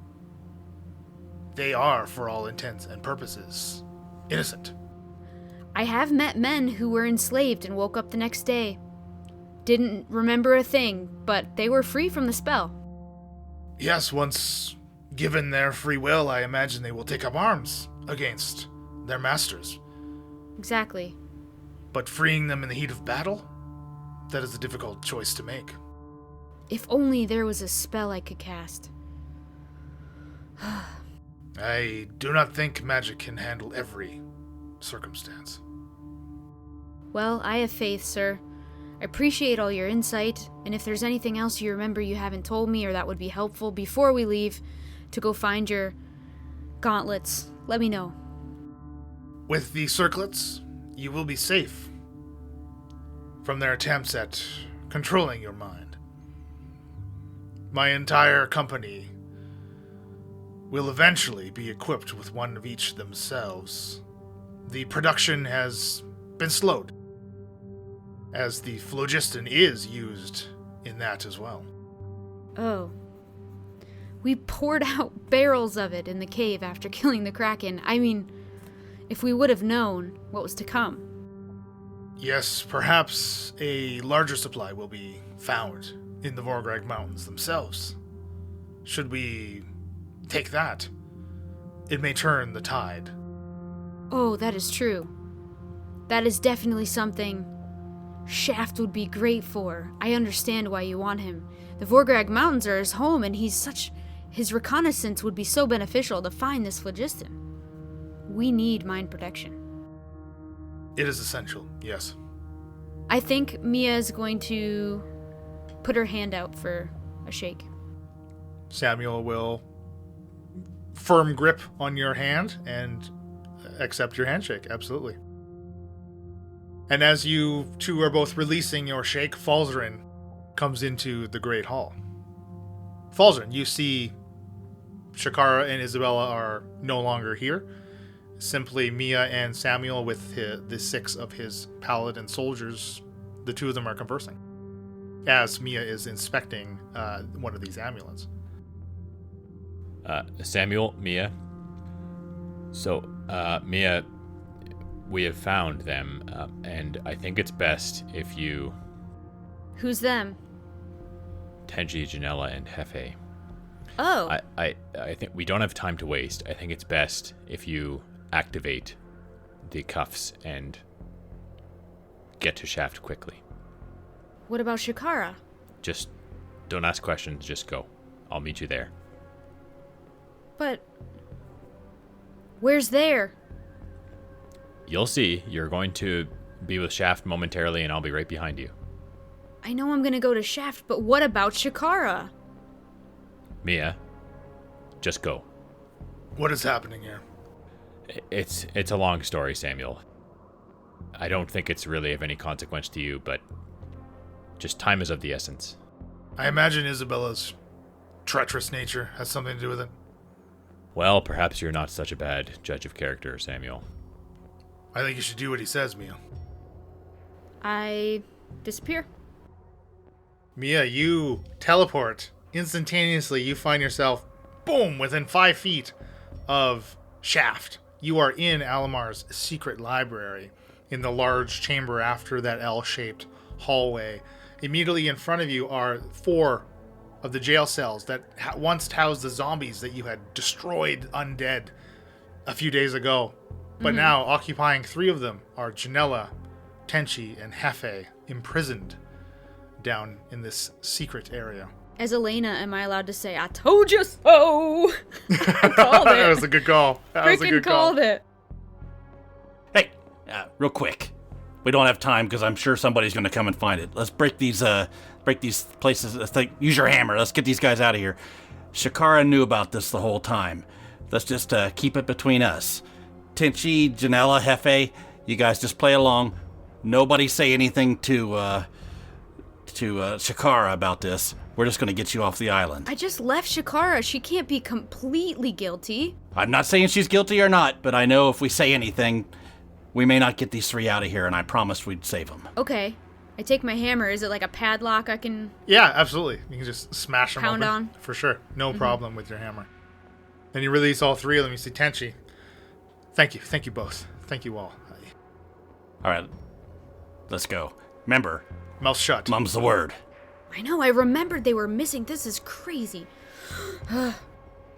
They are, for all intents and purposes, innocent. I have met men who were enslaved and woke up the next day. Didn't remember a thing, but they were free from the spell. Yes, once given their free will, I imagine they will take up arms against their masters. Exactly. But freeing them in the heat of battle? That is a difficult choice to make. If only there was a spell I could cast. I do not think magic can handle every circumstance. Well, I have faith, sir. I appreciate all your insight, and if there's anything else you remember you haven't told me or that would be helpful before we leave to go find your gauntlets, let me know. With the circlets, you will be safe from their attempts at controlling your mind. My entire company will eventually be equipped with one of each themselves. The production has been slowed, as the phlogiston is used in that as well. Oh. We poured out barrels of it in the cave after killing the Kraken. I mean, if we would have known what was to come. Yes, perhaps a larger supply will be found in the Vorgrag Mountains themselves. Should we take that, it may turn the tide. Oh, that is true. That is definitely something Shaft would be great for. I understand why you want him. The Vorgrag Mountains are his home, and his reconnaissance would be so beneficial to find this phlogiston. We need mind protection. It is essential, yes. I think Mia is going to put her hand out for a shake. Samuel will firm grip on your hand and accept your handshake, absolutely. And as you two are both releasing your shake, Falzarin comes into the Great Hall. Falzarin, you see Shakara and Isabella are no longer here. Simply Mia and Samuel with the 6 of his paladin soldiers. The 2 of them are conversing as Mia is inspecting one of these amulets. Samuel, Mia. So, Mia, we have found them, and I think it's best if you... Who's them? Tenji, Janella, and Hefe. Oh. I think we don't have time to waste. I think it's best if you activate the cuffs and get to Shaft quickly. What about Shakara? Just don't ask questions, just go. I'll meet you there. But where's there? You'll see. You're going to be with Shaft momentarily, and I'll be right behind you. I know I'm gonna go to Shaft, but what about Shakara? Mia, just go. What is happening here? It's a long story, Samuel. I don't think it's really of any consequence to you, but just time is of the essence. I imagine Isabella's treacherous nature has something to do with it. Well, perhaps you're not such a bad judge of character, Samuel. I think you should do what he says, Mia. I disappear. Mia, you teleport. Instantaneously, you find yourself, boom, within 5 feet of Shaft. You are in Alamar's secret library, in the large chamber after that L-shaped hallway. Immediately in front of you are 4 of the jail cells that once housed the zombies that you had destroyed undead a few days ago. But now, occupying 3 of them are Janella, Tenchi, and Hefe, imprisoned down in this secret area. As Elena, am I allowed to say, "I told you so"? I called it. That was a good call. Freaking called it. Hey, real quick. We don't have time because I'm sure somebody's going to come and find it. Let's break these places. Use your hammer. Let's get these guys out of here. Shakara knew about this the whole time. Let's just keep it between us. Tenchi, Janella, Hefe, you guys just play along. Nobody say anything to Shakara about this. We're just going to get you off the island. I just left Shakara. She can't be completely guilty. I'm not saying she's guilty or not, but I know if we say anything, we may not get these 3 out of here, and I promised we'd save them. Okay. I take my hammer. Is it like a padlock I can... Yeah, absolutely. You can just smash them Pound open. on? For sure. No problem with your hammer. Then you release all 3 of them. You see Tenchi. Thank you. Thank you both. Thank you all. All right, let's go. Remember, Mouth shut. mum's the word. I know, I remembered they were missing. This is crazy.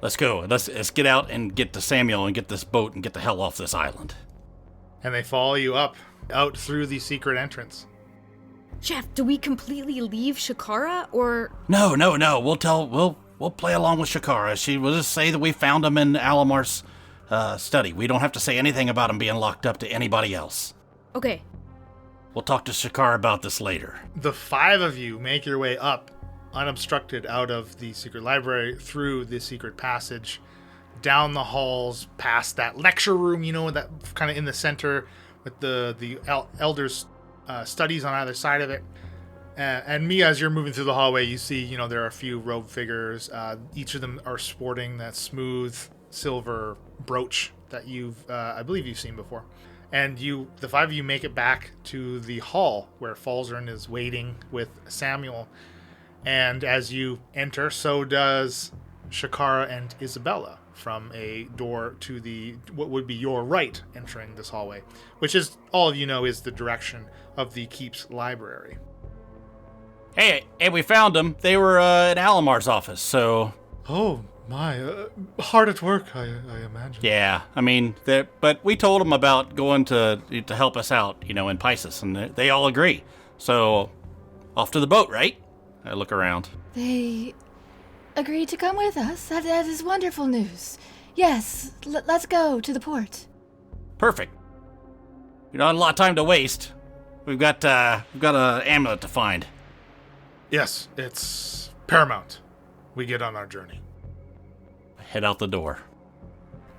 Let's go. Let's get out and get to Samuel and get this boat and get the hell off this island. And they follow you out through the secret entrance. Jeff, do we completely leave Shakara, or... No. We'll play along with Shakara. We'll just say that we found him in Alamar's study. We don't have to say anything about him being locked up to anybody else. Okay. We'll talk to Shakara about this later. The 5 of you make your way up, unobstructed, out of the secret library, through the secret passage, down the halls, past that lecture room, that kind of in the center with the elders' studies on either side of it. And Mia, as you're moving through the hallway, you see, there are a few robed figures. Each of them are sporting that smooth silver brooch that I believe you've seen before. And the 5 of you make it back to the hall where Falzarin is waiting with Samuel. And as you enter, so does Shakara and Isabella from a door to what would be your right entering this hallway, which is, all of you know, is the direction of the Keep's library. Hey, we found them. They were at Alamar's office, so... Oh, my. Hard at work, I imagine. Yeah, I mean, but we told them about going to help us out, in Pisces, and they all agree. So, off to the boat, right? I look around. They agreed to come with us. That is wonderful news. Yes, let's go to the port. Perfect. Not a lot of time to waste. We've got an amulet to find. Yes, it's paramount. We get on our journey. Head out the door.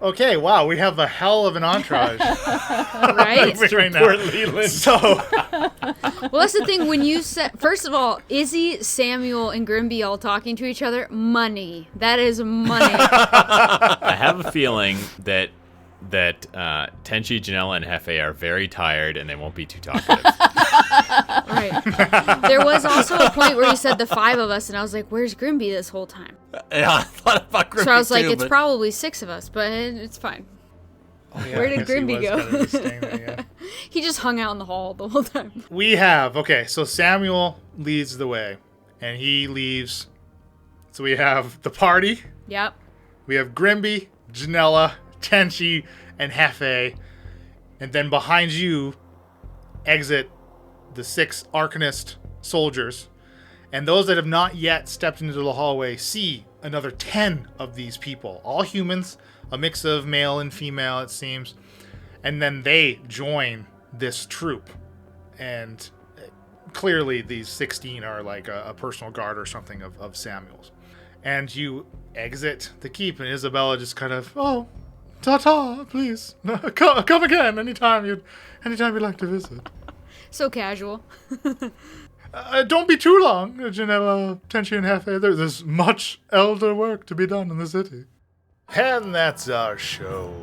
Okay, wow, we have a hell of an entourage. Right? right now. Poor Leland. So, Well, that's the thing. When you said... First of all, Izzy, Samuel, and Grimby all talking to each other. Money. That is money. I have a feeling that Tenchi, Janella, and Hefe are very tired and they won't be too talkative. Right. There was also a point where he said the 5 of us, and I was like, where's Grimby this whole time? Yeah, I thought about Grimby So I was like, too, it's but- probably 6 of us, but it's fine. Where did Grimby go? He just hung out in the hall the whole time. so Samuel leads the way, and he leaves. So we have the party. Yep. We have Grimby, Janella, Tenchi, and Hefe. And then behind you exit the 6 Arcanist soldiers. And those that have not yet stepped into the hallway see another 10 of these people. All humans, a mix of male and female, it seems. And then they join this troop. And clearly these 16 are like a personal guard or something of Samuel's. And you exit the keep, and Isabella just kind of, oh, ta-ta, please. Come again anytime you'd like to visit. So casual. Don't be too long, Janella, Tenchi, and Hefe. There's much elder work to be done in the city. And that's our show.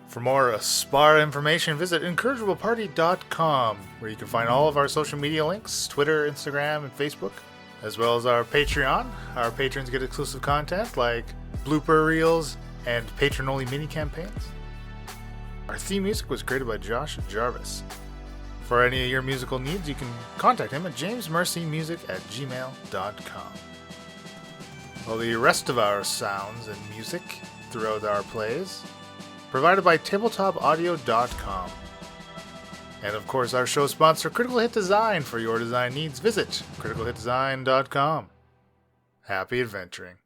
For more Aspara information, visit encorrigibleparty.com, where you can find all of our social media links, Twitter, Instagram, and Facebook, as well as our Patreon. Our patrons get exclusive content like blooper reels and patron-only mini-campaigns. Our theme music was created by Josh Jarvis. For any of your musical needs, you can contact him at jamesmercymusic@gmail.com. All the rest of our sounds and music throughout our plays provided by tabletopaudio.com. And of course, our show sponsor, Critical Hit Design. For your design needs, visit criticalhitdesign.com. Happy adventuring.